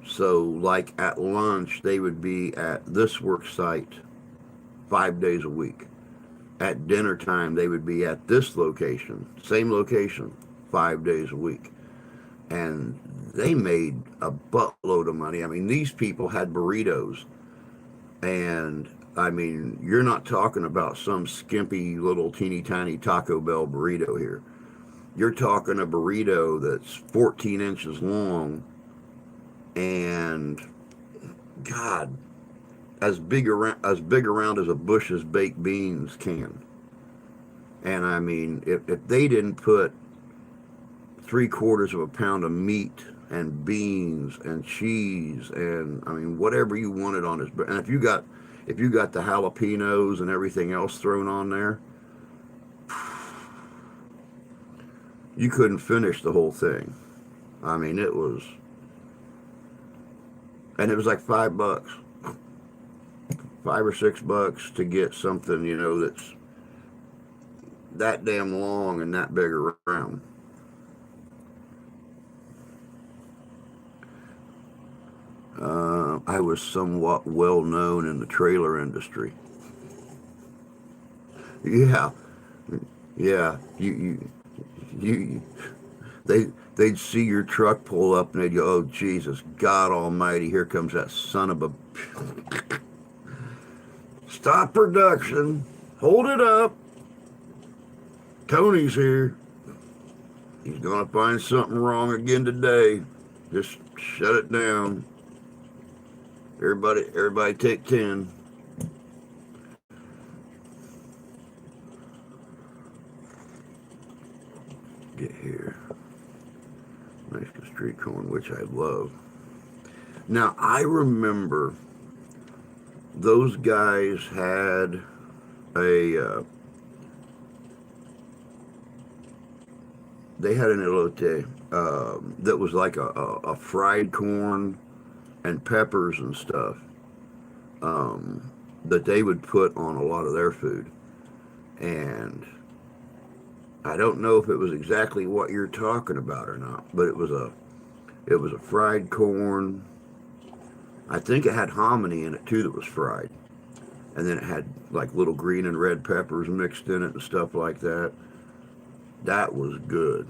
Speaker 1: So like at lunch, they would be at this work site 5 days a week. At dinner time, they would be at this location, same location, 5 days a week. And they made a buttload of money. I mean, these people had burritos. And I mean, you're not talking about some skimpy little teeny tiny Taco Bell burrito here. You're talking a burrito that's 14 inches long and, God, as big around as a Bush's baked beans can. And I mean, if they didn't put 3/4 of a pound of meat and beans and cheese, and I mean whatever you wanted on his bread. And if you got the jalapenos and everything else thrown on there, you couldn't finish the whole thing. I mean, it was, and it was like $5, $5 or $6 to get something, you know, that's that damn long and that big around. I was somewhat well known in the trailer industry. Yeah, yeah. You they'd see your truck pull up and they'd go, "Oh Jesus, God Almighty! Here comes that son of a stop production! Hold it up! Tony's here. He's gonna find something wrong again today. Just shut it down. Everybody, take 10." Get here. Mexican street corn, which I love. Now I remember those guys had a they had an elote that was like a fried corn and peppers and stuff that they would put on a lot of their food. And I don't know if it was exactly what you're talking about or not, but it was a fried corn. I think it had hominy in it too that was fried, and then it had like little green and red peppers mixed in it and stuff like that. That was good.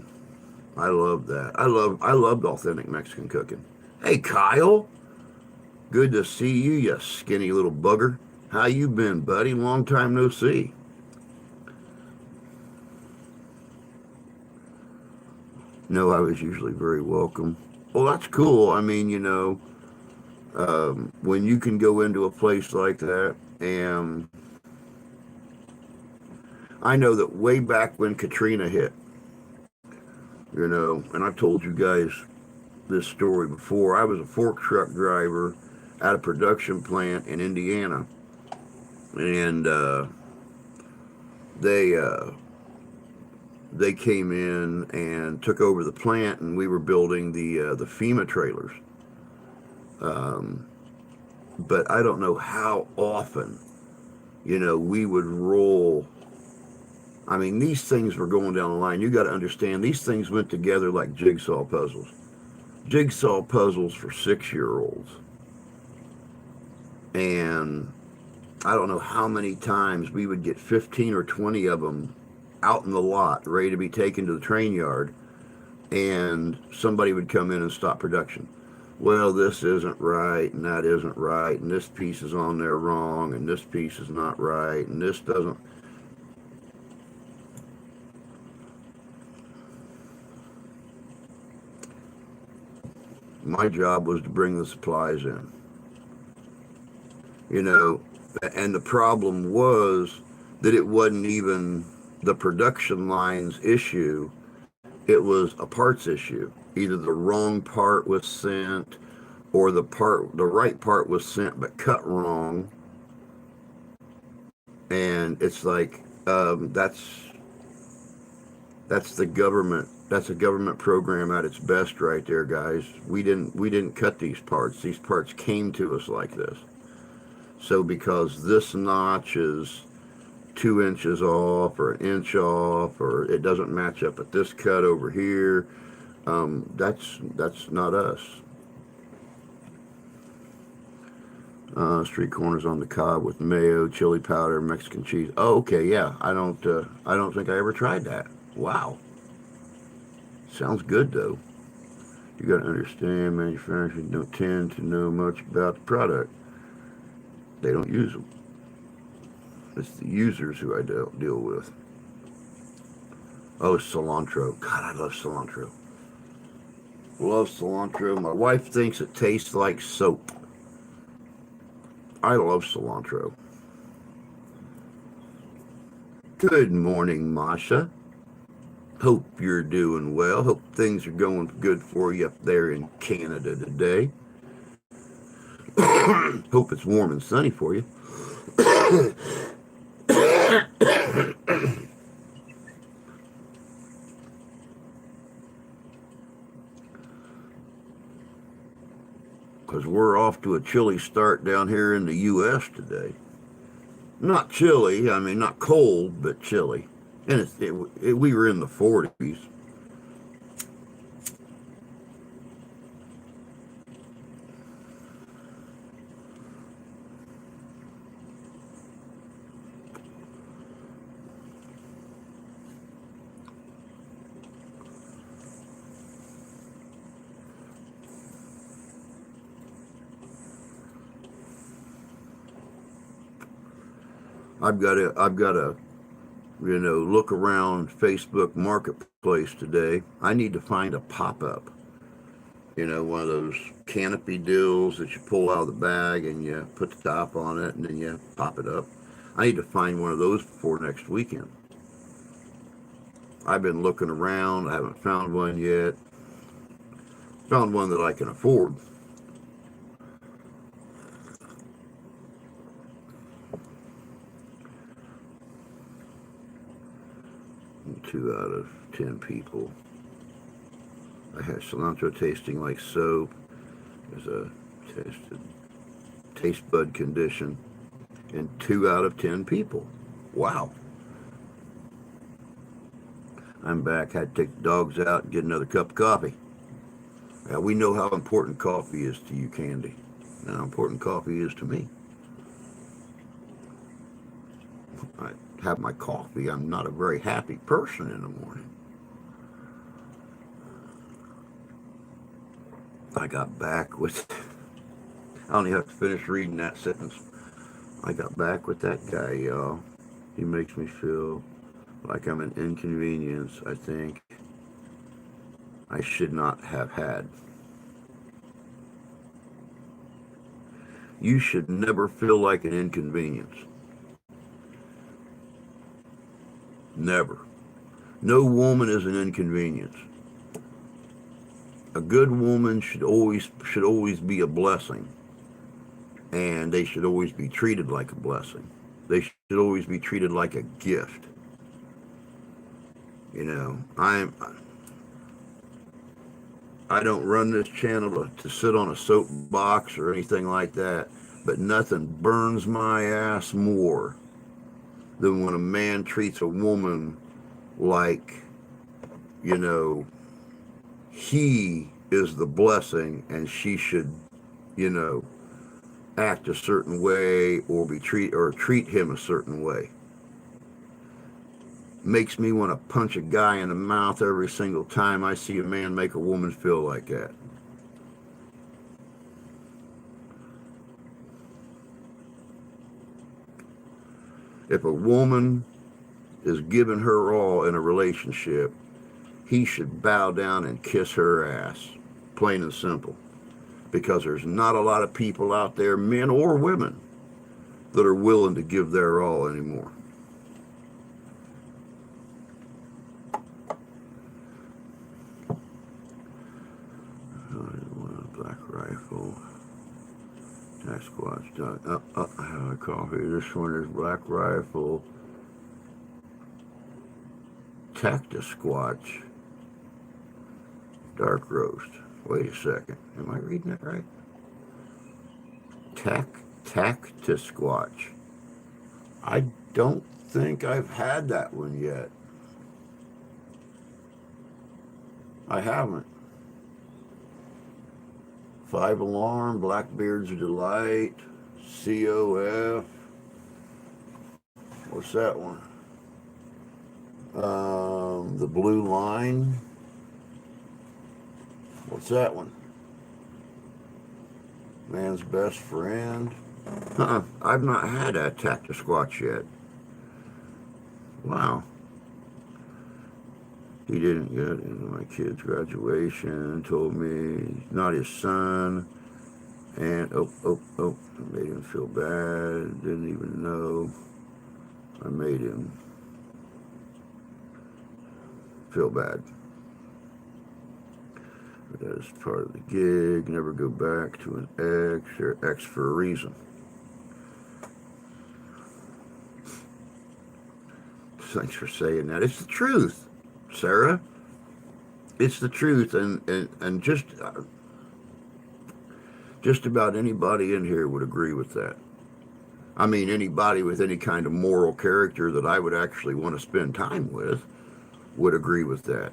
Speaker 1: I love that. I loved authentic Mexican cooking. Hey Kyle, good to see you, you skinny little bugger. How you been, buddy? Long time no see. No, I was usually very welcome. Well, that's cool. I mean, you know, when you can go into a place like that, and I know that way back when Katrina hit, you know, and I've told you guys this story before. I was a fork truck driver at a production plant in Indiana, and they they came in and took over the plant, and we were building the FEMA trailers. Um, but I don't know how often, you know, we would roll. I mean, these things were going down the line. You got to understand, these things went together like jigsaw puzzles. Jigsaw puzzles for 6-year-olds. And I don't know how many times we would get 15 or 20 of them out in the lot, ready to be taken to the train yard, and somebody would come in and stop production. Well, this isn't right, and that isn't right, and this piece is on there wrong, and this piece is not right, and this doesn't. My job was to bring the supplies in, you know, and the problem was that it wasn't even the production line's issue, it was a parts issue. Either the wrong part was sent, or the right part was sent but cut wrong. And it's like, that's the government. That's a government program at its best, right there, guys. We didn't cut these parts. These parts came to us like this. So because this notch is 2 inches off or an inch off, or it doesn't match up at this cut over here, that's not us. Street corners on the cob with mayo, chili powder, Mexican cheese. Oh, okay, yeah. I don't think I ever tried that. Wow, sounds good though. You got to understand, manufacturers don't tend to know much about the product. They don't use them. It's the users who I deal with. Oh, cilantro. God, I love cilantro. Love cilantro. My wife thinks it tastes like soap. I love cilantro. Good morning, Masha. Hope you're doing well. Hope things are going good for you up there in Canada today. Hope it's warm and sunny for you. Because we're off to a chilly start down here in the U.S. today. Not chilly, I mean, not cold, but chilly. And we were in the 40s. I've got to, look around Facebook Marketplace today. I need to find a pop-up. One of those canopy deals that you pull out of the bag and you put the top on it and then you pop it up. I need to find one of those before next weekend. I've been looking around. I haven't found one yet. Found one that I can afford. And 2 out of 10 people. I had cilantro tasting like soap. There's a taste bud condition. And 2 out of 10 people. Wow. I'm back. Had to take the dogs out and get another cup of coffee. Now, we know how important coffee is to you, Candy. And how important coffee is to me. I have my coffee. I'm not a very happy person in the morning. I got back with... I only have to finish reading that sentence. I got back with that guy, y'all. He makes me feel like I'm an inconvenience I think I should not have had. You should never feel like an inconvenience. Never. No woman is an inconvenience. A good woman should always be a blessing, and they should always be treated like a blessing. They should always be treated like a gift. I don't run this channel to sit on a soapbox or anything like that, but nothing burns my ass more than when a man treats a woman like, he is the blessing and she should, act a certain way or treat him a certain way. Makes me want to punch a guy in the mouth every single time I see a man make a woman feel like that. If a woman is giving her all in a relationship, he should bow down and kiss her ass, plain and simple. Because there's not a lot of people out there, men or women, that are willing to give their all anymore. Black Rifle, Sasquatch, I have a coffee. This one is Black Rifle, Cactusquatch, Dark Roast. Wait a second. Am I reading that right? Cactusquatch. I don't think I've had that one yet. I haven't. 5 Alarm, Blackbeard's Delight, COF. What's that one? The Blue Line. What's that one? Man's Best Friend. I've not had a Cactusquatch yet. Wow. He didn't get into my kid's graduation, told me he's not his son, and I made him feel bad, didn't even know I made him feel bad. But that is part of the gig. Never go back to an ex or ex for a reason. Thanks for saying that. It's the truth, Sarah. It's the truth, and just about anybody in here would agree with that. I mean, anybody with any kind of moral character that I would actually want to spend time with would agree with that.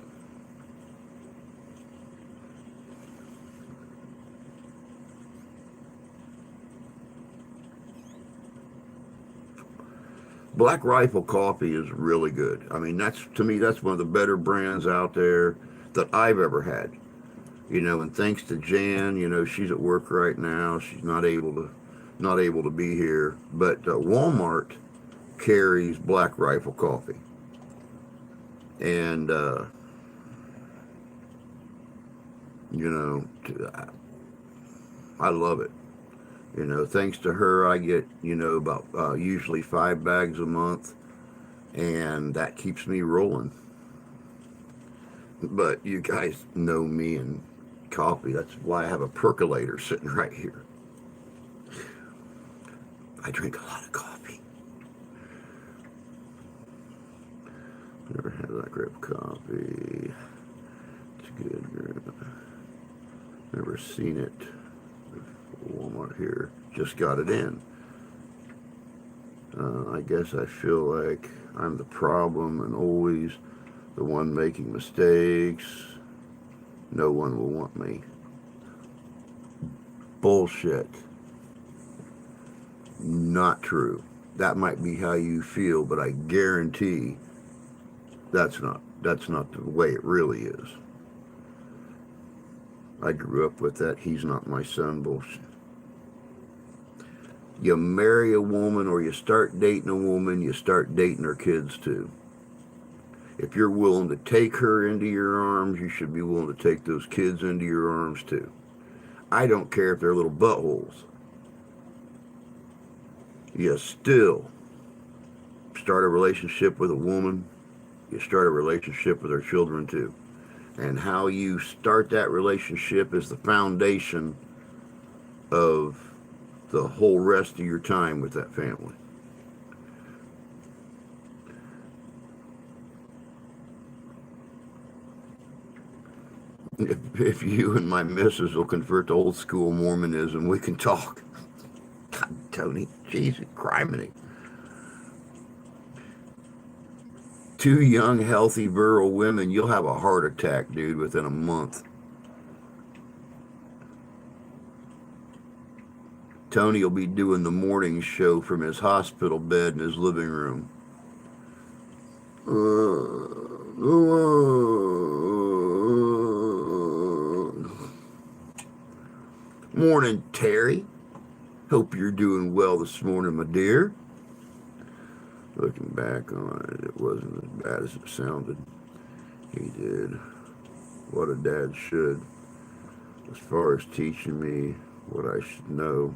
Speaker 1: Black Rifle coffee is really good. I mean, to me, that's one of the better brands out there that I've ever had. And thanks to Jan, she's at work right now. She's not able to be here, but Walmart carries Black Rifle coffee, and I love it. Thanks to her, I get about usually 5 bags a month, and that keeps me rolling. But you guys know me and coffee. That's why I have a percolator sitting right here. I drink a lot of coffee. Never had that grape coffee. It's good. Never seen it. Walmart here. Just got it in. I guess I feel like I'm the problem and always the one making mistakes. No one will want me. Bullshit. Not true. That might be how you feel, but I guarantee that's not the way it really is. I grew up with that he's not my son bullshit. You marry a woman or you start dating a woman, you start dating her kids too. If you're willing to take her into your arms, you should be willing to take those kids into your arms too. I don't care if they're little buttholes. You still start a relationship with a woman, you start a relationship with her children too. And how you start that relationship is the foundation of the whole rest of your time with that family. If you and my missus will convert to old school Mormonism, we can talk. God, Tony, Jesus, criminy. 2 young, healthy, virile women, you'll have a heart attack, dude, within a month. Tony will be doing the morning show from his hospital bed in his living room. Morning, Terry. Hope you're doing well this morning, my dear. Looking back on it, it wasn't as bad as it sounded. He did what a dad should, as far as teaching me what I should know.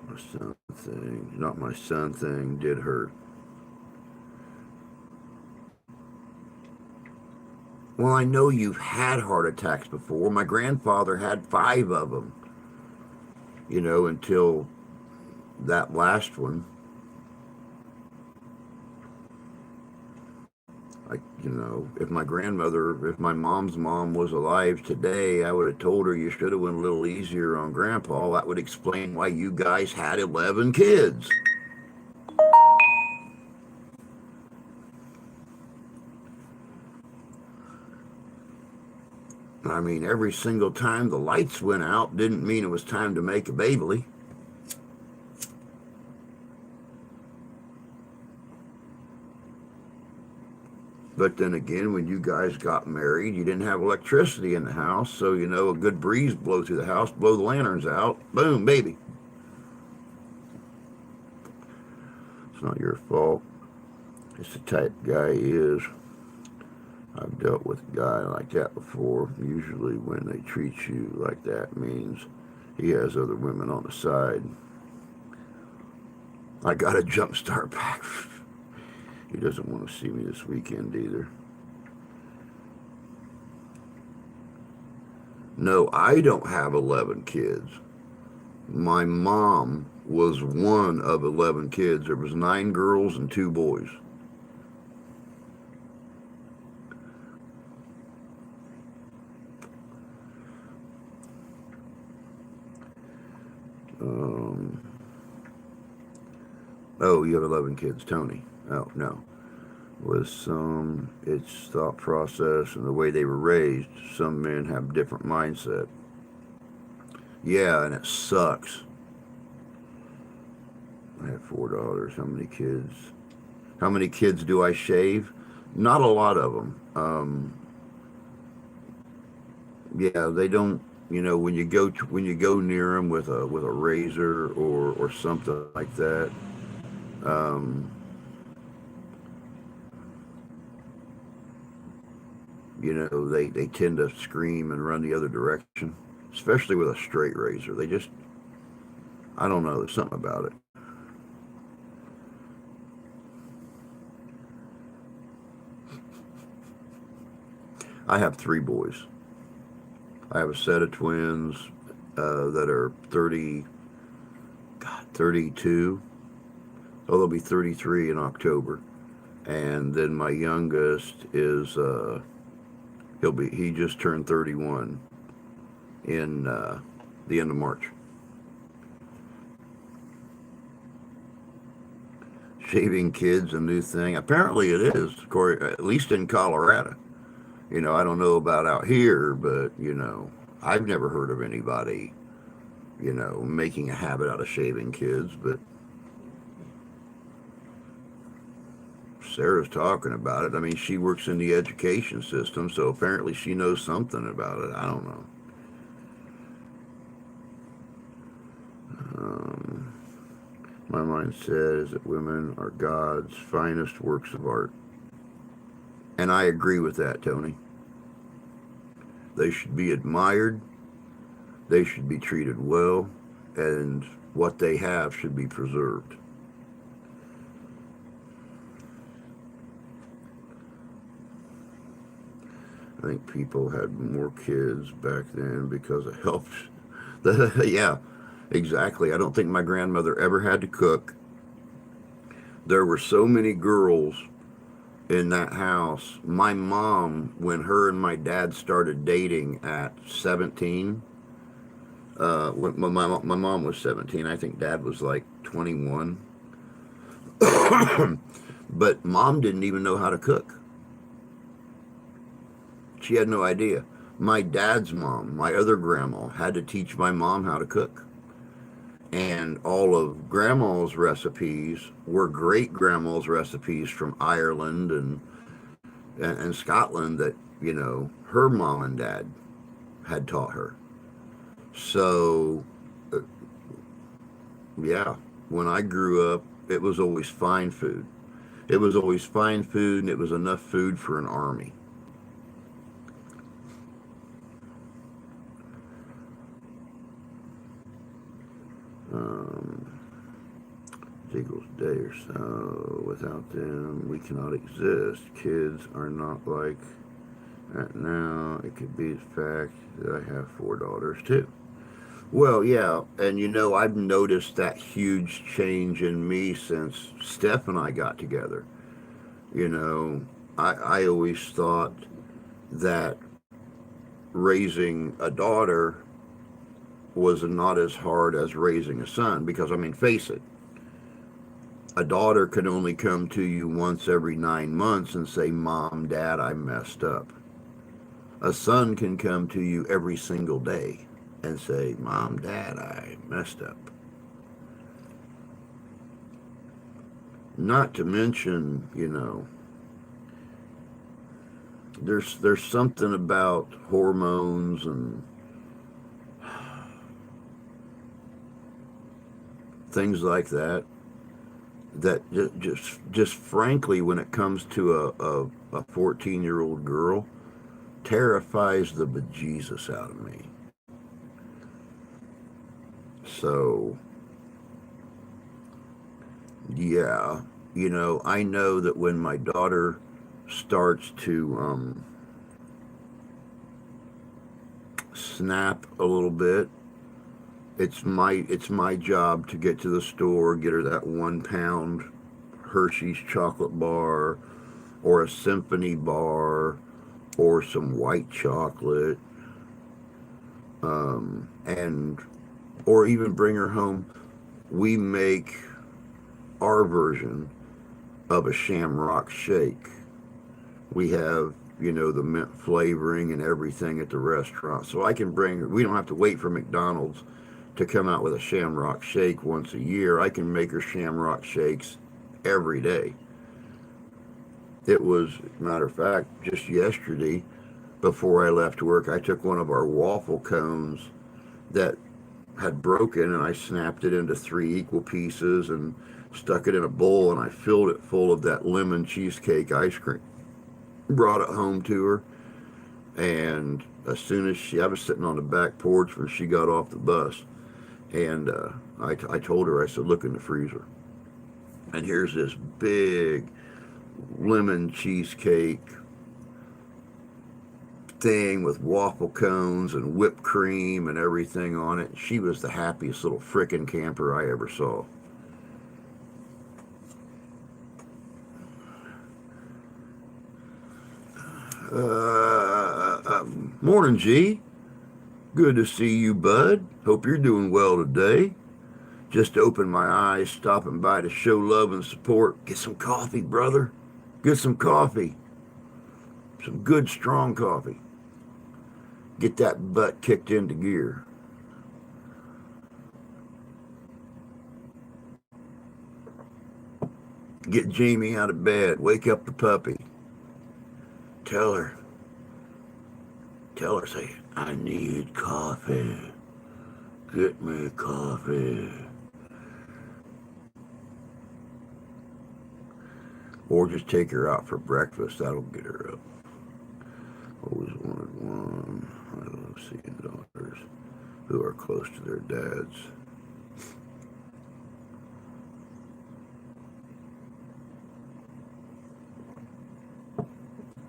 Speaker 1: My son thing, not my son thing, did hurt. Well, I know you've had heart attacks before. My grandfather had 5 of them, until that last one. If my mom's mom was alive today, I would have told her you should have went a little easier on Grandpa. That would explain why you guys had 11 kids. I mean, every single time the lights went out didn't mean it was time to make a baby. But then again, when you guys got married, you didn't have electricity in the house. So, a good breeze blow through the house, blow the lanterns out. Boom, baby. It's not your fault. It's the type of guy he is. I've dealt with a guy like that before. Usually when they treat you like that means he has other women on the side. I got a jump start pack. He doesn't want to see me this weekend either. No, I don't have 11 kids. My mom was one of 11 kids. There was 9 girls and 2 boys. Um, oh, you have 11 kids, Tony. Oh, no. With some, it's thought process and the way they were raised. Some men have different mindset. Yeah, and it sucks. I have 4 daughters. How many kids? How many kids do I shave? Not a lot of them. Yeah, they don't. You know, when you go near them with a razor or something like that, um, you know, they tend to scream and run the other direction, especially with a straight razor. They just, I don't know, there's something about it. I have 3 boys. I have a set of twins that are 30, God, 32. Oh, they'll be 33 in October. And then my youngest is he just turned 31 in the end of March. Shaving kids a new thing? Apparently it is, at least in Colorado. You know, I don't know about out here, but you know, I've never heard of anybody, you know, making a habit out of shaving kids. But Sarah's talking about it. I mean, she works in the education system, so apparently she knows something about it. I don't know. Um, my mindset is that women are God's finest works of art. And I agree with that, Tony. They should be admired, they should be treated well, and what they have should be preserved. I think people had more kids back then because it helped. Yeah, exactly. I don't think my grandmother ever had to cook. There were so many girls in that house. My mom, when her and my dad started dating at 17, when my mom was 17, I think dad was like 21. But mom didn't even know how to cook. She had no idea. My dad's mom, my other grandma, had to teach my mom how to cook. And all of grandma's recipes were great grandma's recipes from Ireland and Scotland that, you know, her mom and dad had taught her. So, uh, yeah, when I grew up, it was always fine food. It was always fine food, and it was enough food for an army. Um, Eagles Day or so. Without them, we cannot exist. Kids are not like that now. It could be the fact that I have 4 daughters too. Well, yeah, and you know, I've noticed that huge change in me since Steph and I got together. You know, I always thought that raising a daughter was not as hard as raising a son because, I mean, face it, a daughter can only come to you once every 9 months and say, Mom, Dad, I messed up. A son can come to you every single day and say, Mom, Dad, I messed up. Not to mention, you know, there's something about hormones and things like that that just frankly, when it comes to a 14-year-old girl, terrifies the bejesus out of me. So, yeah. I know that when my daughter starts to snap a little bit, it's my job to get to the store, get her that 1 pound Hershey's chocolate bar, or a symphony bar, or some white chocolate, and or even bring her home. We make our version of a Shamrock Shake. We have, the mint flavoring and everything at the restaurant. So I can bring, we don't have to wait for McDonald's to come out with a Shamrock Shake once a year. I can make her Shamrock Shakes every day. It was, matter of fact, just yesterday before I left work, I took one of our waffle cones that had broken and I snapped it into three equal pieces and stuck it in a bowl and I filled it full of that lemon cheesecake ice cream. Brought it home to her, and as soon as I was sitting on the back porch when she got off the bus, and I told her, I said, look in the freezer. And here's this big lemon cheesecake thing with waffle cones and whipped cream and everything on it. She was the happiest little frickin' camper I ever saw. Morning, G. Good to see you, bud. Hope you're doing well today. Just opened my eyes, stopping by to show love and support. Get some coffee, brother. Get some coffee. Some good, strong coffee. Get that butt kicked into gear. Get Jamie out of bed. Wake up the puppy. Tell her. Say, I need coffee. Get me coffee. Or just take her out for breakfast. That'll get her up. Always wanted one. I love seeing daughters who are close to their dads.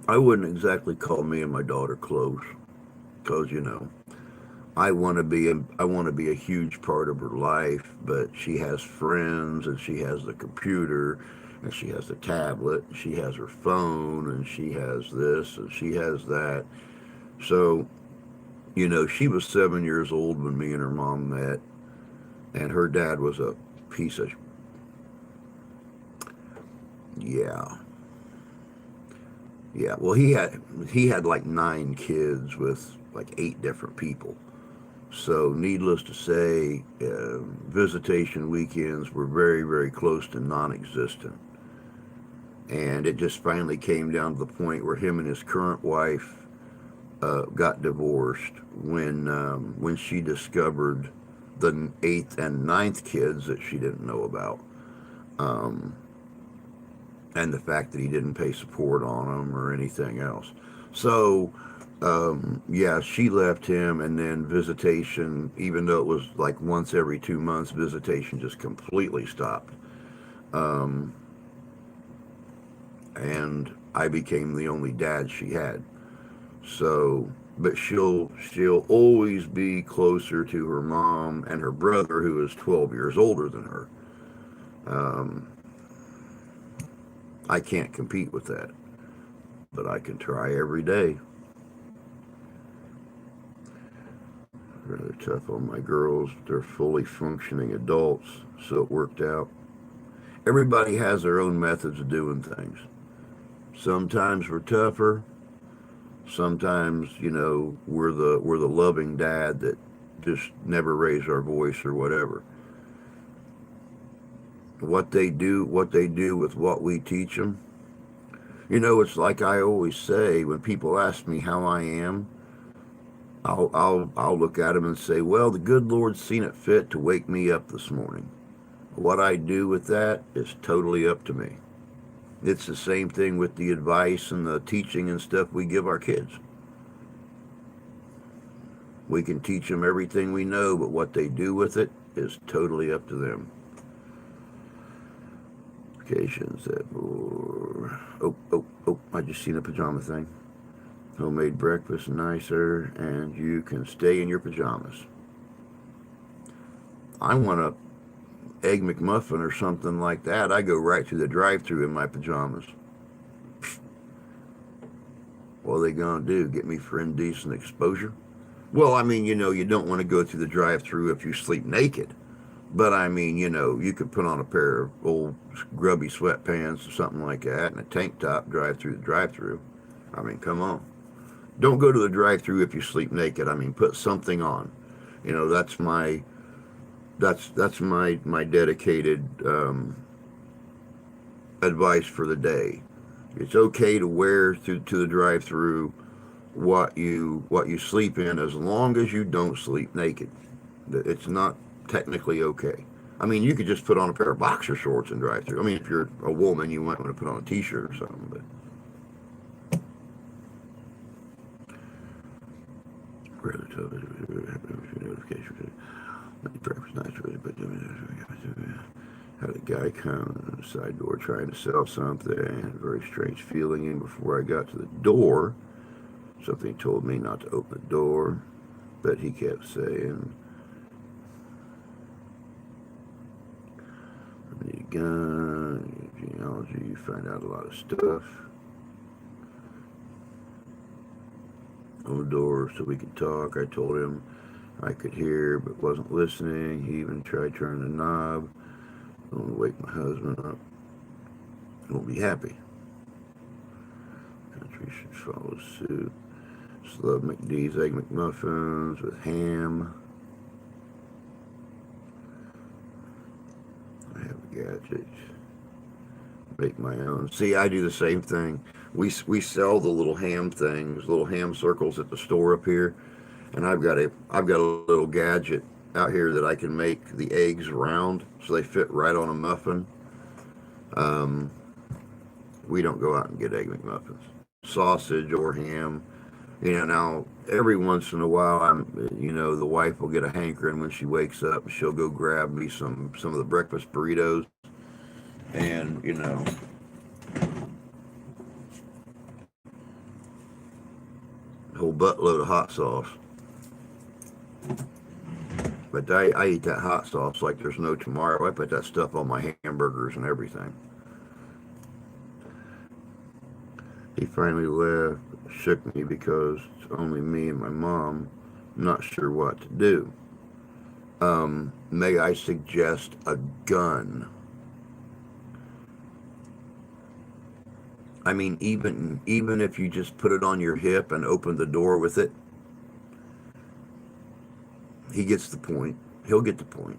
Speaker 1: I wouldn't exactly call me and my daughter close, because I want to be a huge part of her life, but she has friends and she has the computer and she has the tablet and she has her phone and she has this and she has that. So, she was 7 years old when me and her mom met, and her dad was a piece of, yeah. Yeah, well, he had like 9 kids with like 8 different people. So, needless to say, visitation weekends were very, very close to non-existent. And it just finally came down to the point where him and his current wife got divorced when she discovered the eighth and ninth kids that she didn't know about. Um, and the fact that he didn't pay support on them or anything else. So, yeah, she left him, and then visitation, even though it was like once every 2 months, visitation just completely stopped. Um, and I became the only dad she had. So, but she'll always be closer to her mom and her brother, who is 12 years older than her. Um, I can't compete with that, but I can try every day. Rather tough on my girls. They're fully functioning adults, so it worked out. Everybody has their own methods of doing things. Sometimes we're tougher. Sometimes, we're the loving dad that just never raise our voice or whatever. What they do with what we teach them. It's like I always say when people ask me how I am. I'll look at them and say, well, the good Lord's seen it fit to wake me up this morning. What I do with that is totally up to me. It's the same thing with the advice and the teaching and stuff we give our kids. We can teach them everything we know, but what they do with it is totally up to them. Notifications that were, I just seen a pajama thing. Homemade breakfast nicer, and you can stay in your pajamas. I want a egg McMuffin or something like that. I go right through the drive-through in my pajamas. What are they gonna do? Get me for indecent exposure? Well, I mean, you don't want to go through the drive-through if you sleep naked. But I mean, you could put on a pair of old grubby sweatpants or something like that and a tank top, drive through the drive-through. I mean, come on. Don't go to the drive-through if you sleep naked. I mean, put something on. That's my dedicated advice for the day. It's okay to wear to the drive-through what you sleep in as long as you don't sleep naked. It's not technically okay. I mean, you could just put on a pair of boxer shorts and drive through. I mean, if you're a woman, you might want to put on a t-shirt or something, but notification. Had a guy come to the side door trying to sell something. A very strange feeling. And before I got to the door, something told me not to open the door, but he kept saying, "I need a gun, genealogy, you find out a lot of stuff." On the door so we could talk. I told him I could hear but wasn't listening. He even tried turning the knob. I want to wake my husband up. He won't be happy. Country should follow suit. Just love McD's Egg McMuffins with ham. I have a gadget. Make my own. See, I do the same thing. We sell the little ham things, little ham circles at the store up here, and I've got a little gadget out here that I can make the eggs round so they fit right on a muffin. We don't go out and get Egg McMuffins, sausage or ham. Now every once in a while, the wife will get a hankering when she wakes up, and she'll go grab me some of the breakfast burritos, and a whole buttload of hot sauce. But I eat that hot sauce like there's no tomorrow. I put that stuff on my hamburgers and everything. He finally left, shook me because it's only me and my mom. I'm not sure what to do. May I suggest a gun? I mean, even if you just put it on your hip and open the door with it, he gets the point. He'll get the point.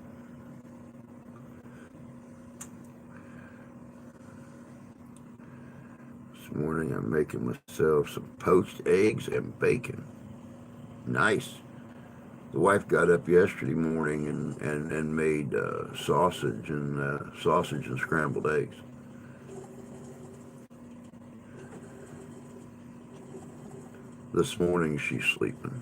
Speaker 1: This morning I'm making myself some poached eggs and bacon. Nice. The wife got up yesterday morning and made sausage and scrambled eggs. This morning she's sleeping.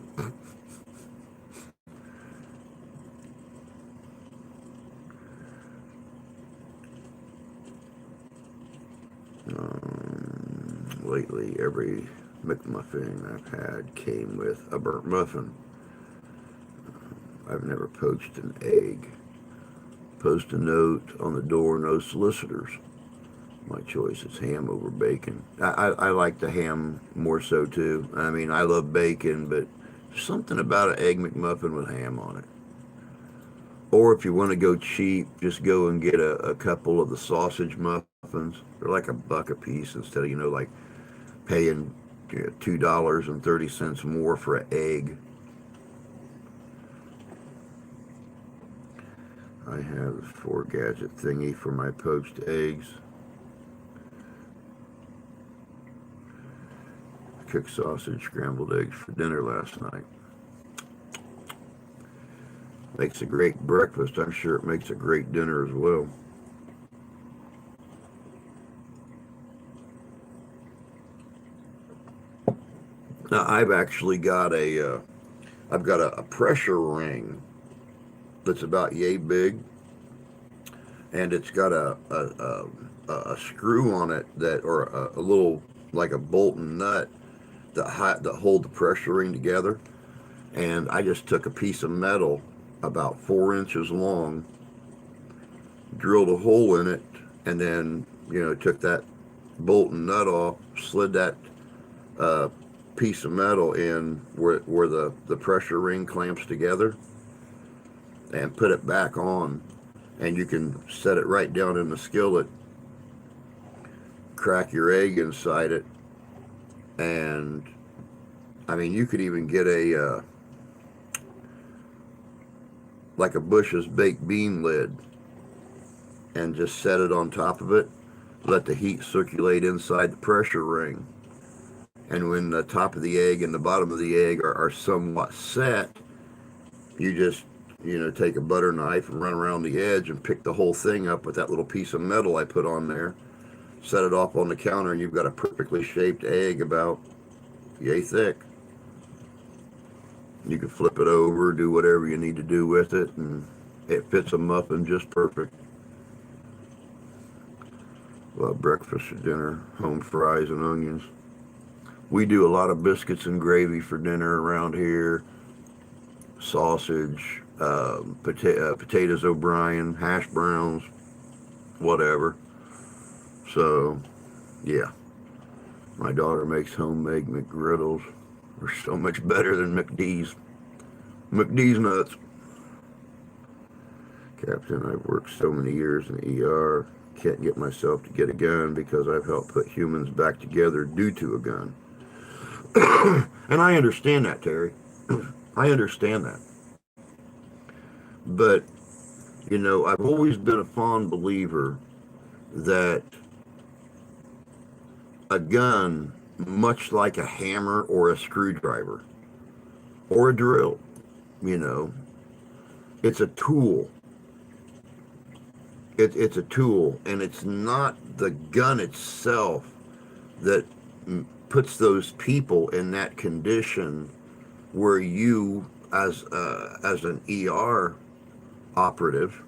Speaker 1: Lately, every McMuffin I've had came with a burnt muffin. I've never poached an egg. Post a note on the door, no solicitors. My choice is ham over bacon. I like the ham more so too. I mean, I love bacon, but there's something about an Egg McMuffin with ham on it. Or if you want to go cheap, just go and get a couple of the sausage muffins. They're like $1 a piece instead of, like paying $2.30 more for an egg. I have a 4-gadget thingy for my poached eggs. Cooked sausage, scrambled eggs for dinner last night. Makes a great breakfast. I'm sure it makes a great dinner as well. Now I've actually got a pressure ring that's about yay big, and it's got a a screw on it that, or a little like a bolt and nut that hold the pressure ring together. And I just took a piece of metal about 4 inches long, drilled a hole in it, and then took that bolt and nut off, slid that uh, piece of metal in where the pressure ring clamps together, and put it back on. And you can set it right down in the skillet, crack your egg inside it, and I mean, you could even get a like a Bush's baked bean lid and just set it on top of it. Let the heat circulate inside the pressure ring. And when the top of the egg and the bottom of the egg are somewhat set, you just, take a butter knife and run around the edge and pick the whole thing up with that little piece of metal I put on there. Set it off on the counter, and you've got a perfectly shaped egg about yay thick. You can flip it over, do whatever you need to do with it, and it fits a muffin just perfect. Well, breakfast or dinner, home fries and onions. We do a lot of biscuits and gravy for dinner around here. Sausage, potatoes O'Brien, hash browns, whatever. So, yeah. My daughter makes homemade McGriddles. They're so much better than McD's. McD's nuts. Captain, I've worked so many years in the ER. Can't get myself to get a gun because I've helped put humans back together due to a gun. And I understand that, Terry. I understand that. But, I've always been a fond believer that a gun, much like a hammer or a screwdriver or a drill, it's a tool. It's a tool, and it's not the gun itself that puts those people in that condition where you, as an ER operative,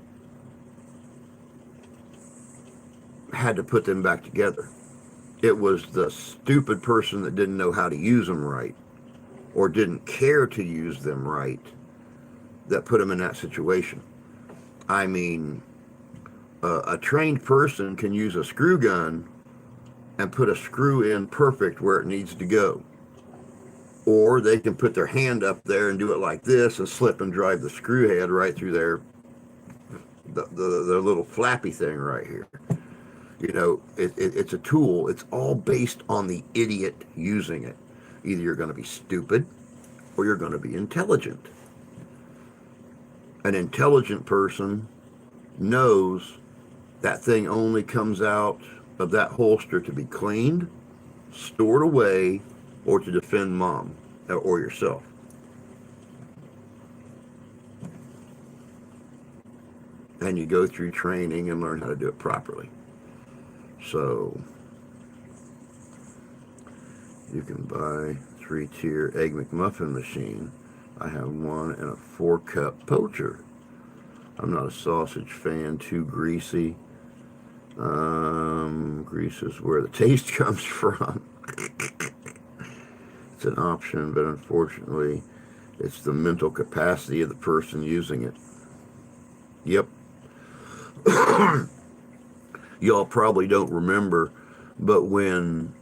Speaker 1: had to put them back together. It was the stupid person that didn't know how to use them right, or didn't care to use them right, that put them in that situation. I mean, a trained person can use a screw gun and put a screw in perfect where it needs to go. Or they can put their hand up there and do it like this and slip and drive the screw head right through their little flappy thing right here. It's a tool. It's all based on the idiot using it. Either you're going to be stupid or you're going to be intelligent. An intelligent person knows that thing only comes out of that holster to be cleaned, stored away, or to defend mom or yourself. And you go through training and learn how to do it properly. So you can buy 3-tier Egg McMuffin machine. I have one and a 4-cup poacher. I'm not a sausage fan, too greasy. Grease is where the taste comes from. It's an option, but unfortunately, it's the mental capacity of the person using it. Yep. Y'all probably don't remember, but when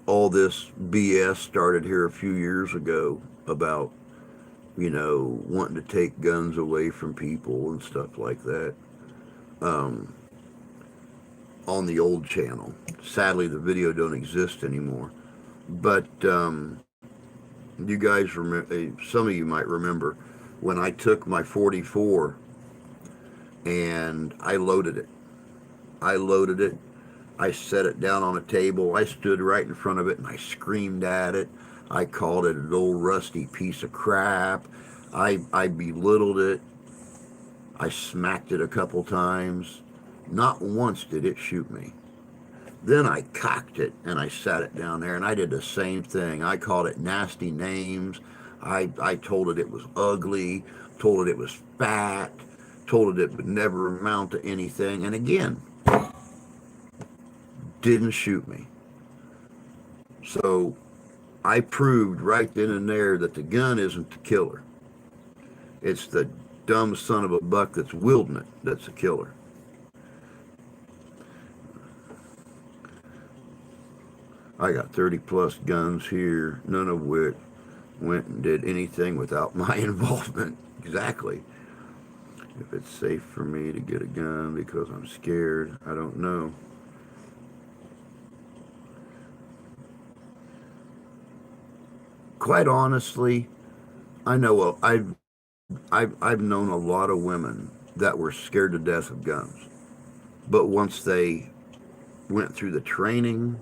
Speaker 1: all this BS started here a few years ago about, wanting to take guns away from people and stuff like that, on the old channel. Sadly, the video don't exist anymore. But you guys remember, some of you might remember, when I took my 44 and I loaded it. I set it down on a table. I stood right in front of it and I screamed at it. I called it an old rusty piece of crap. I belittled it. I smacked it a couple times. Not once did it shoot me. Then I cocked it and I sat it down there and I did the same thing. I called it nasty names. I told it was ugly, told it was fat, told it would never amount to anything. And again, didn't shoot me. So I proved right then and there that the gun isn't the killer. It's the dumb son of a buck that's wielding it that's the killer. I got 30 plus guns here, none of which went and did anything without my involvement. Exactly. If it's safe for me to get a gun because I'm scared, I don't know. Quite honestly, I know I've known a lot of women that were scared to death of guns. But once they went through the training,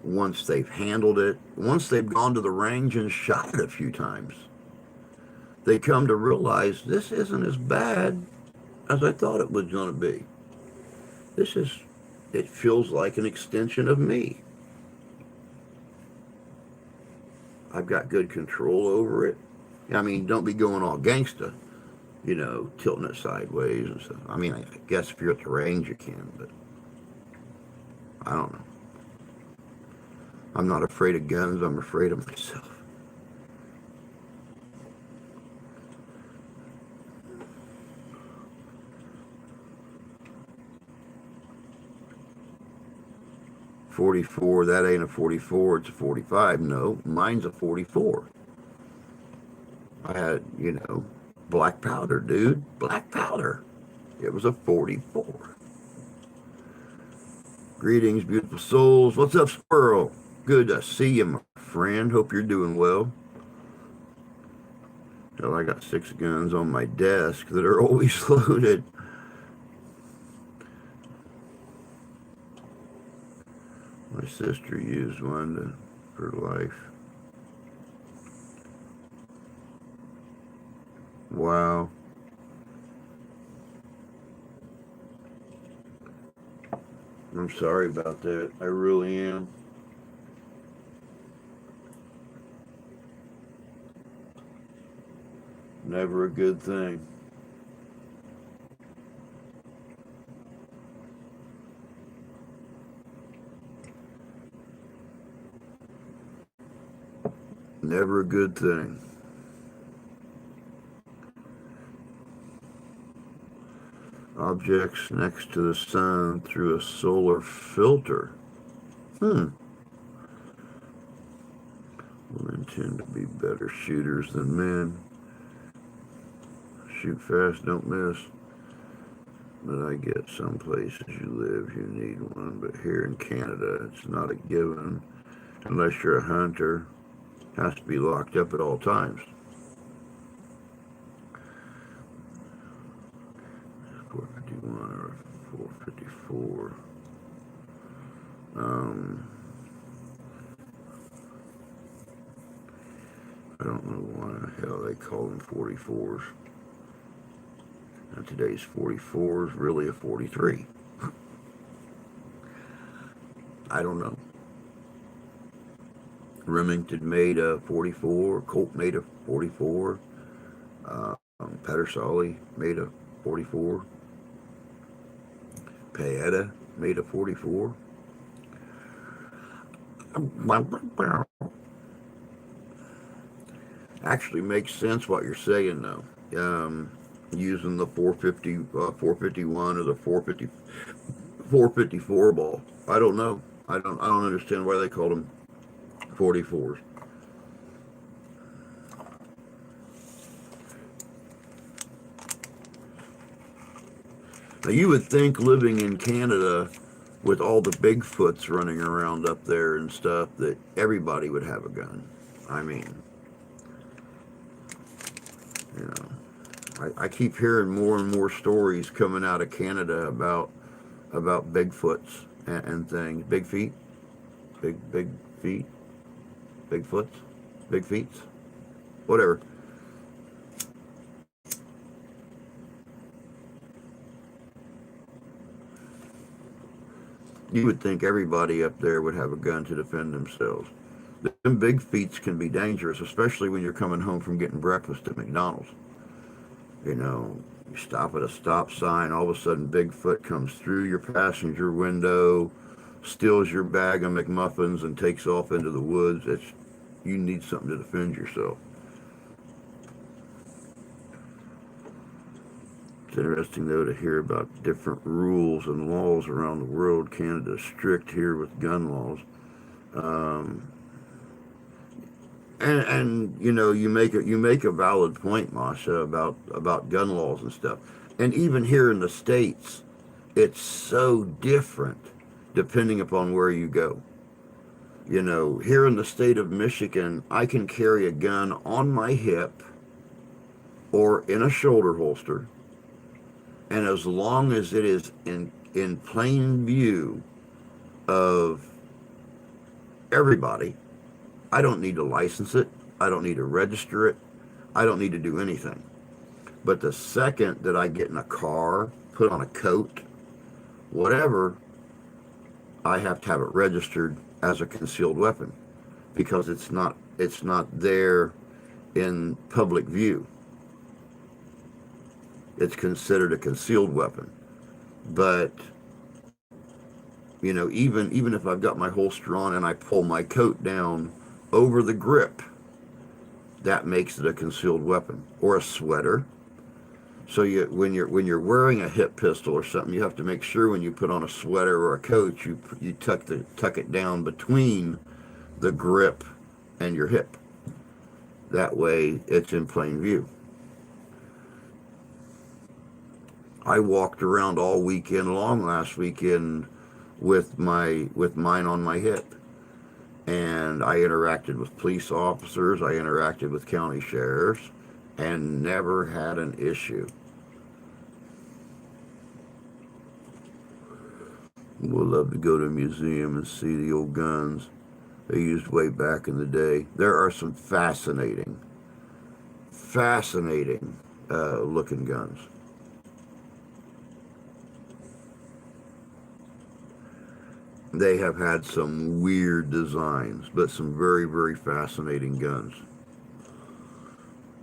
Speaker 1: once they've handled it, once they've gone to the range and shot it a few times, they come to realize this isn't as bad as I thought it was going to be. It feels like an extension of me. I've got good control over it. I mean, don't be going all gangsta, tilting it sideways and stuff. I mean, I guess if you're at the range, you can, but I don't know. I'm not afraid of guns. I'm afraid of myself. .44, that ain't a 44, it's a 45. No, mine's a 44. I had, black powder, dude. Black powder. It was a 44. Greetings, beautiful souls. What's up, Squirrel? Good to see you, my friend. Hope you're doing well. Hell, I got 6 guns on my desk that are always loaded. My sister used one for life. Wow. I'm sorry about that. I really am. Never a good thing. Never a good thing. Objects next to the sun through a solar filter. Women tend to be better shooters than men. Shoot fast, don't miss. But I get some places you live, you need one. But here in Canada, it's not a given. Unless you're a hunter, it has to be locked up at all times. 451 or 454. I don't know why the hell they call them 44s. And today's 44 is really a 43. I don't know. Remington made a 44. Colt made a 44. Pedersoli made a 44. Paeta made a 44. Actually makes sense what you're saying though. Using the 450, 451 or the 454 ball. I don't know. I don't understand why they called them 44s. Now you would think living in Canada with all the Bigfoots running around up there and stuff that everybody would have a gun. I mean, I keep hearing more and more stories coming out of Canada about Bigfoots and things. Big feet, big feet, Bigfoots, big feet, whatever. You would think everybody up there would have a gun to defend themselves. Them big feats can be dangerous, especially when you're coming home from getting breakfast at McDonald's. You stop at a stop sign, all of a sudden Bigfoot comes through your passenger window, steals your bag of McMuffins and takes off into the woods, you need something to defend yourself. It's interesting, though, to hear about different rules and laws around the world. Canada's strict here with gun laws. Um, and you make a valid point, Masha, about gun laws and stuff. And even here in the States, it's so different depending upon where you go. Here in the state of Michigan, I can carry a gun on my hip or in a shoulder holster, and as long as it is in plain view of everybody, I don't need to license it. I don't need to register it. I don't need to do anything. But the second that I get in a car, put on a coat, whatever, I have to have it registered as a concealed weapon because it's not there in public view. It's considered a concealed weapon. But even if I've got my holster on and I pull my coat down over the grip, that makes it a concealed weapon. Or a sweater. So when you're wearing a hip pistol or something, you have to make sure when you put on a sweater or a coat, you tuck it down between the grip and your hip. That way, it's in plain view. I walked around all weekend long last weekend with mine on my hip, and I interacted with police officers. I interacted with county sheriffs, and never had an issue. We'll love to go to a museum and see the old guns they used way back in the day. There are some fascinating looking guns. They have had some weird designs, but some very, very fascinating guns.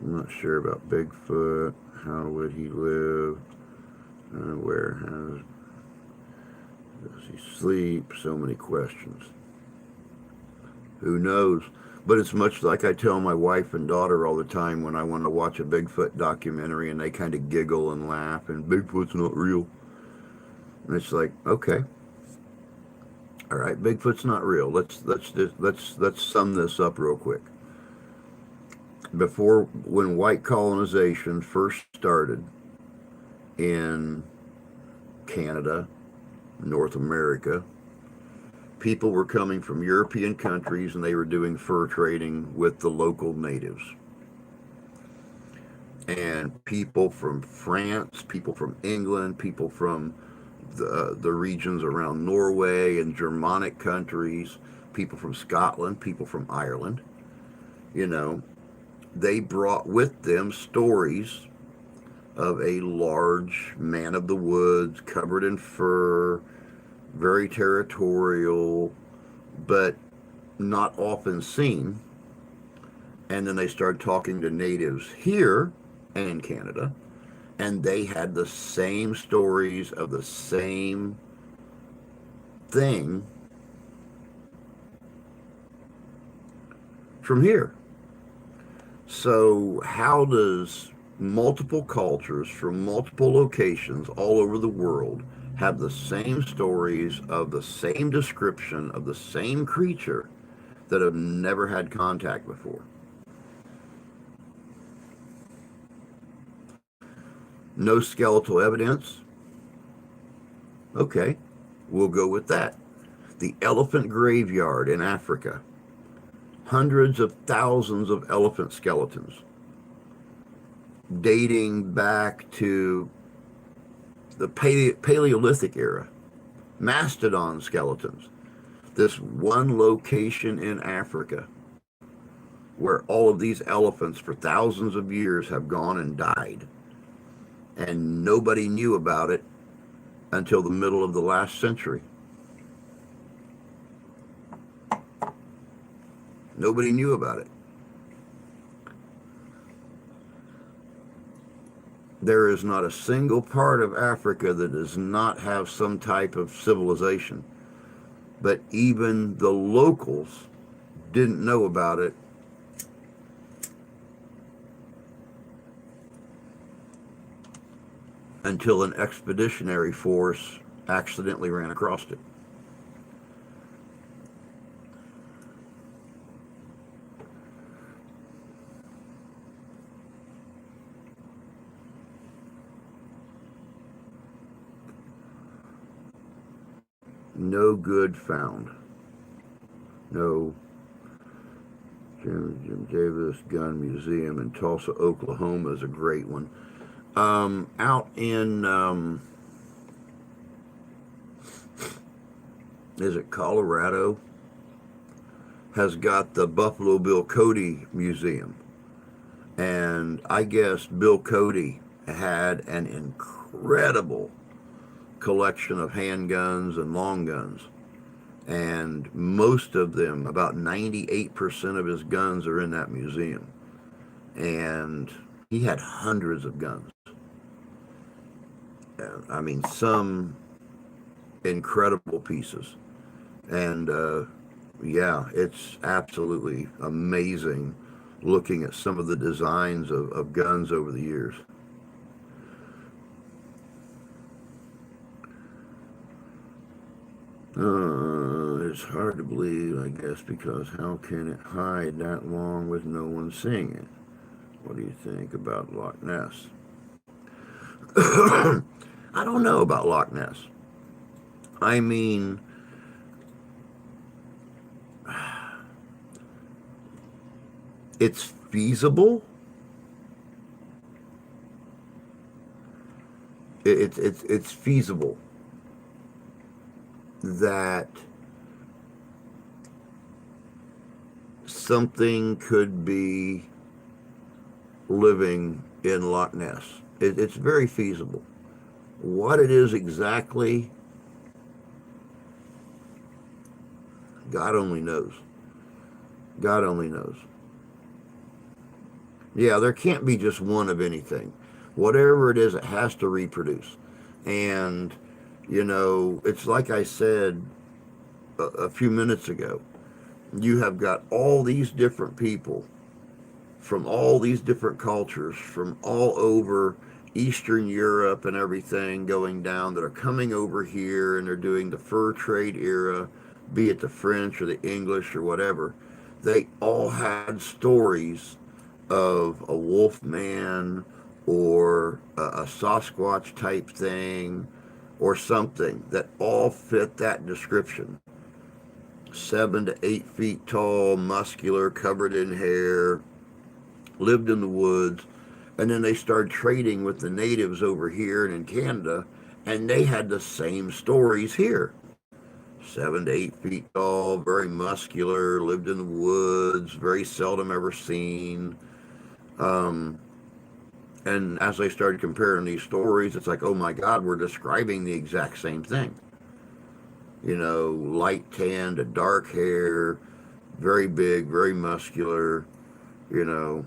Speaker 1: I'm not sure about Bigfoot. How would he live? Where does he sleep? So many questions. Who knows? But it's much like I tell my wife and daughter all the time when I want to watch a Bigfoot documentary, and they kind of giggle and laugh, and Bigfoot's not real. And it's like, okay, all right, Bigfoot's not real. Let's sum this up real quick. When white colonization first started in Canada, North America, people were coming from European countries and they were doing fur trading with the local natives. And people from France, people from England, people from the regions around Norway and Germanic countries, people from Scotland, people from Ireland, they brought with them stories of a large man of the woods covered in fur, very territorial, but not often seen. And then they started talking to natives here and in Canada, and they had the same stories of the same thing from here. So how does multiple cultures from multiple locations all over the world have the same stories of the same description of the same creature that have never had contact before? No skeletal evidence? Okay, we'll go with that. The elephant graveyard in Africa. Hundreds of thousands of elephant skeletons dating back to the Paleolithic era. Mastodon skeletons. This one location in Africa where all of these elephants for thousands of years have gone and died. And nobody knew about it until the middle of the last century. Nobody knew about it. There is not a single part of Africa that does not have some type of civilization. but even the locals didn't know about it until an expeditionary force accidentally ran across it. No good found. No. Jim Davis Gun Museum in Tulsa, Oklahoma is a great one. Out in, is it Colorado? Has got the Buffalo Bill Cody Museum. And I guess Bill Cody had an incredible collection of handguns and long guns. And most of them, about 98% of his guns, are in that museum. And he had hundreds of guns. I mean, some incredible pieces. And yeah, it's absolutely amazing looking at some of the designs of guns over the years. It's hard to believe, I guess, because how can it hide that long with no one seeing it? What do you think about Loch Ness? I don't know about Loch Ness. I mean, it's feasible. It's feasible that something could be living in Loch Ness. It's very feasible. What it is exactly, God only knows. God only knows. Yeah, there can't be just one of anything. Whatever it is, it has to reproduce. And, it's like I said a few minutes ago. You have got all these different people from all these different cultures from all over Eastern Europe and everything going down that are coming over here and they're doing the fur trade era, be it the French or the English or whatever. They all had stories of a wolf man or a Sasquatch type thing or something that all fit that description. 7 to 8 feet tall, muscular, covered in hair, lived in the woods, and then they started trading with the natives over here and in Canada, and they had the same stories here. 7 to 8 feet tall, very muscular, lived in the woods, very seldom ever seen. Um, and as I started comparing these stories, it's like, oh my God, we're describing the exact same thing. Light tan to dark hair, very big, very muscular, you know.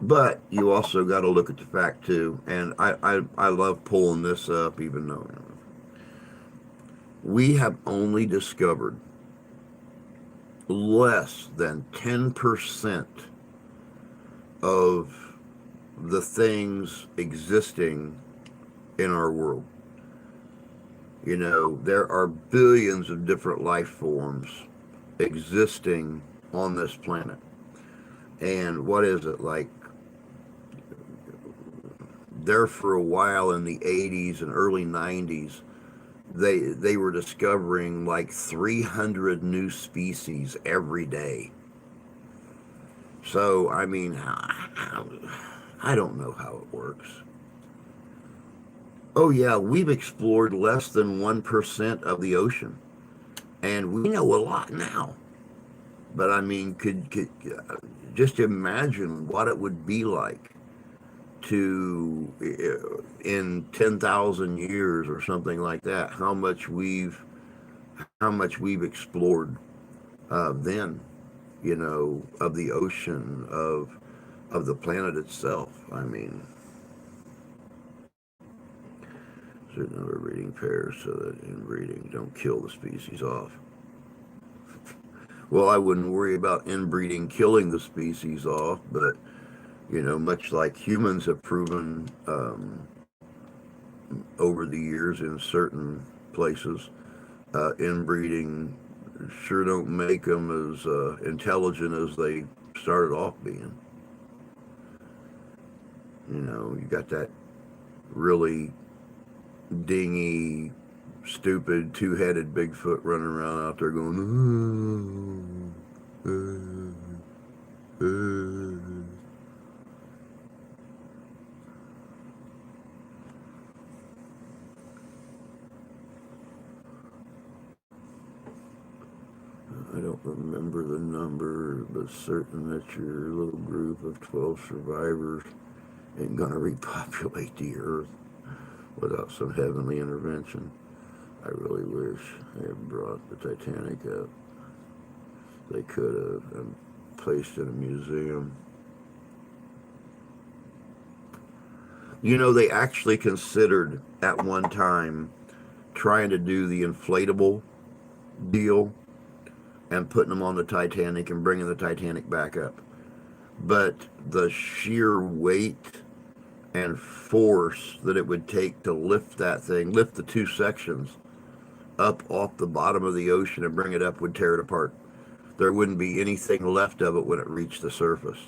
Speaker 1: But you also got to look at the fact too, and I love pulling this up, even though we have only discovered less than 10% of the things existing in our world. There are billions of different life forms existing on this planet. And what is it like? There for a while in the 80s and early 90s, they were discovering like 300 new species every day. So, I mean, I don't know how it works. Oh, yeah, we've explored less than 1% of the ocean, and we know a lot now. But I mean, just imagine what it would be like to, in 10,000 years or something like that, how much we've explored then, of the ocean, of the planet itself. I mean, Certain number of breeding pairs so that inbreeding don't kill the species off. Well, I wouldn't worry about inbreeding killing the species off, but, you know, much like humans have proven over the years in certain places, inbreeding sure don't make them as intelligent as they started off being. You know, you got that really dingy, stupid, two-headed Bigfoot running around out there going, I don't remember the number, but certain that your little group of 12 survivors ain't gonna repopulate the earth without some heavenly intervention. I really wish they had brought the Titanic up. They could have, and placed in a museum. You know, they actually considered at one time trying to do the inflatable deal and putting them on the Titanic and bringing the Titanic back up. But the sheer weight and force that it would take to lift that thing, lift the two sections up off the bottom of the ocean and bring it up, would tear it apart. There wouldn't be anything left of it when it reached the surface.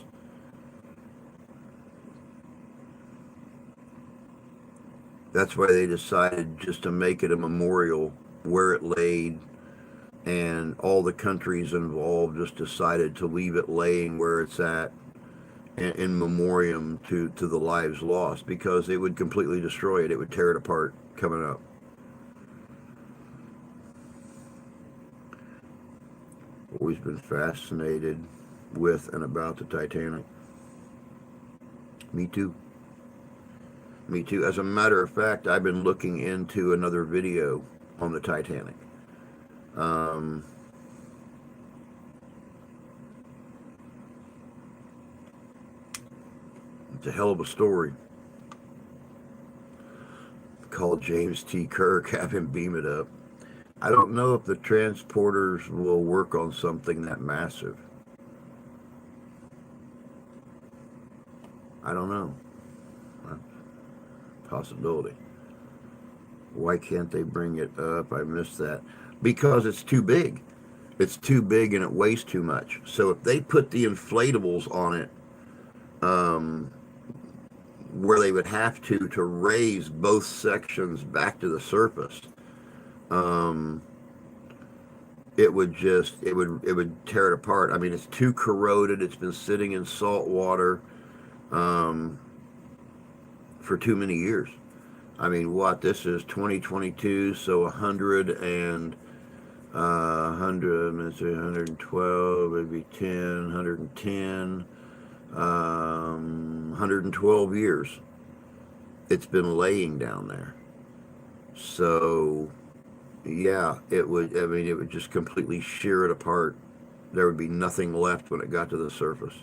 Speaker 1: That's why they decided just to make it a memorial where it laid, and all the countries involved just decided to leave it laying where it's at in memoriam to the lives lost, because it would completely destroy it. It would tear it apart coming up. Always been fascinated with and about the Titanic. Me too. Me too. As a matter of fact, I've been looking into another video on the Titanic. It's a hell of a story. Call James T. Kirk, have him beam it up. I don't know if the transporters will work on something that massive. I don't know. Possibility. Why can't they bring it up? I missed that. Because it's too big. It's too big and it weighs too much. So if they put the inflatables on it, where they would have to raise both sections back to the surface, it would tear it apart. I mean, it's too corroded. It's been sitting in salt water for too many years. I mean, what, this is 2022, so 112, maybe 10, 110, 112 years it's been laying down there. So yeah, it would, I mean, it would just completely shear it apart. There would be nothing left when it got to the surface.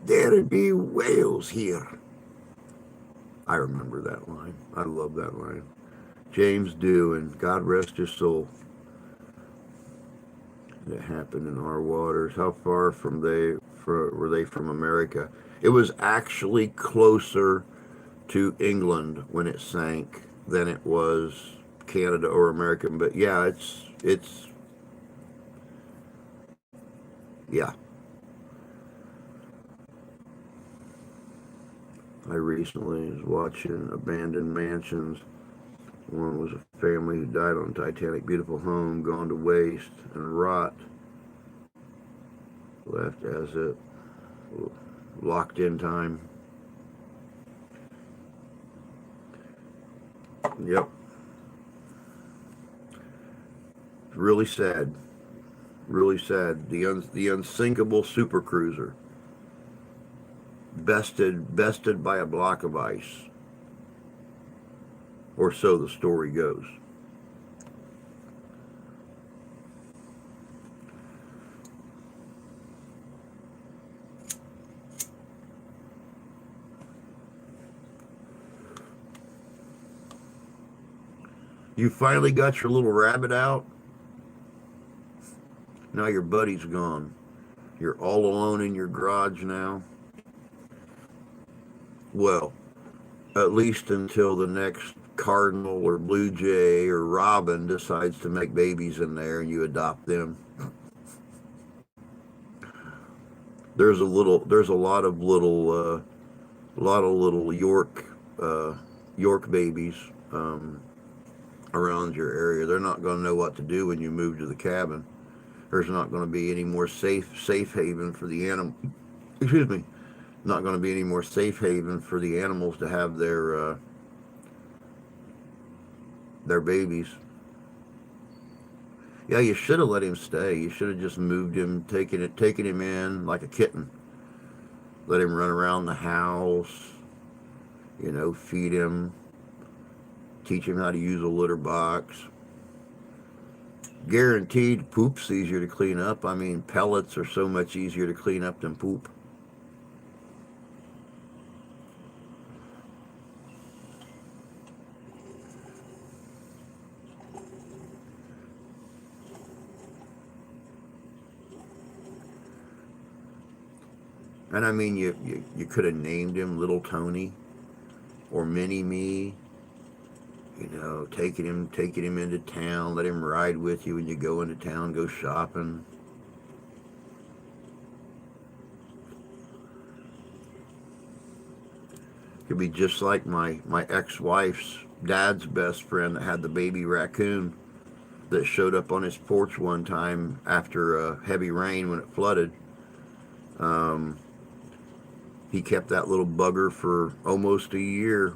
Speaker 1: There'd be whales here. I remember that line. I love that line. James Dew, and God rest his soul. It happened in our waters. How far were they from America? It was actually closer to England when it sank than it was Canada or America. But yeah, it's yeah. I recently was watching Abandoned Mansions. One was a family who died on Titanic. Beautiful home, gone to waste and rot. Left as it, locked in time. Yep. Really sad. Really sad. The unsinkable super cruiser. Bested by a block of ice. Or so the story goes. You finally got your little rabbit out. Now your buddy's gone. You're all alone in your garage now. Well, at least until the next cardinal or blue jay or robin decides to make babies in there and you adopt them. There's a lot of little York babies around your area. They're not going to know what to do when you move to the cabin. There's not going to be any more safe haven for the animal. Excuse me. Not going to be any more safe haven for the animals to have their babies. Yeah, you should have let him stay. You should have just moved him, taken him in like a kitten. Let him run around the house. Feed him, teach him how to use a litter box. Guaranteed poop's easier to clean up. I mean, pellets are so much easier to clean up than poop. And I mean, you could have named him Little Tony or Mini Me. Taking him into town, let him ride with you when you go into town, go shopping. Could be just like my ex-wife's dad's best friend that had the baby raccoon that showed up on his porch one time after a heavy rain when it flooded. He kept that little bugger for almost a year.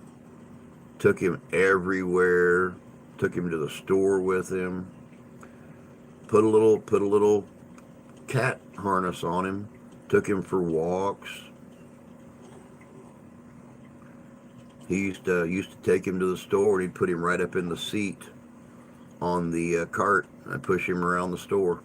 Speaker 1: Took him everywhere. Took him to the store with him. Put a little cat harness on him. Took him for walks. He used to take him to the store and he'd put him right up in the seat on the cart and push him around the store.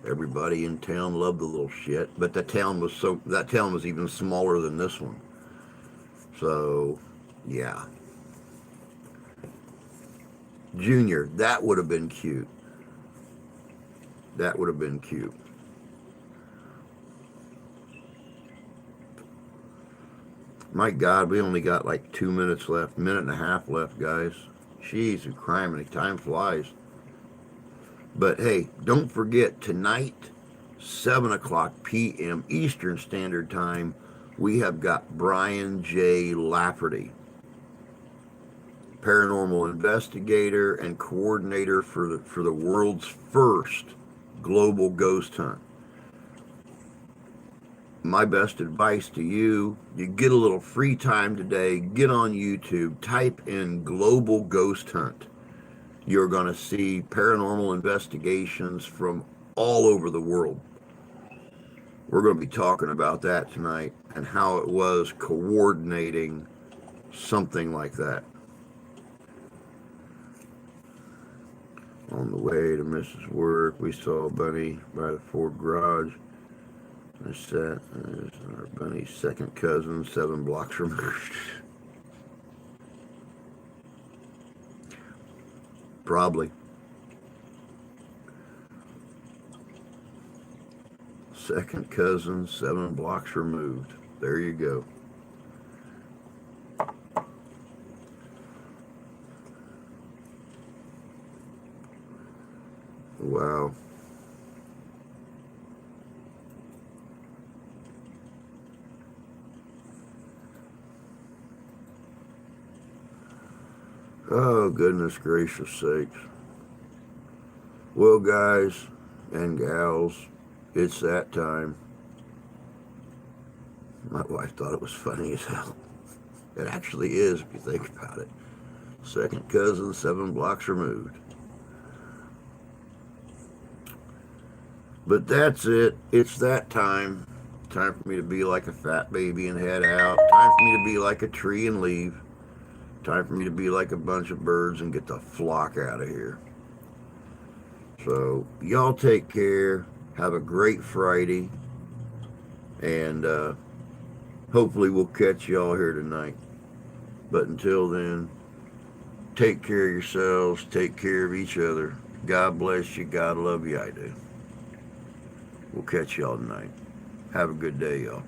Speaker 1: Everybody in town loved the little shit, but that town was even smaller than this one. So, yeah. Junior, that would have been cute. That would have been cute. My God, we only got like 2 minutes left, minute and a half left, guys. Jeez, criminy, time flies. But hey, don't forget, tonight, 7 o'clock p.m. Eastern Standard Time, we have got Brian J. Lafferty, paranormal investigator and coordinator for the world's first global ghost hunt. My best advice to you get a little free time today, get on YouTube, type in global ghost hunt. You're going to see paranormal investigations from all over the world. We're going to be talking about that tonight and how it was coordinating something like that. On the way to Mrs. Work, we saw a bunny by the Ford garage. There's our bunny's second cousin, 7 blocks removed. Probably. Second cousin, 7 blocks removed. There you go. Wow. Oh, goodness gracious sakes. Well, guys and gals, it's that time. My wife thought it was funny as hell. It actually is, if you think about it. Second cousin, 7 blocks removed. But that's it. It's that time. Time for me to be like a fat baby and head out. Time for me to be like a tree and leave. Time for me to be like a bunch of birds and get the flock out of here. So, y'all take care. Have a great Friday. And hopefully we'll catch y'all here tonight. But until then, take care of yourselves, take care of each other. God bless you. God love you. I do. We'll catch y'all tonight. Have a good day, y'all.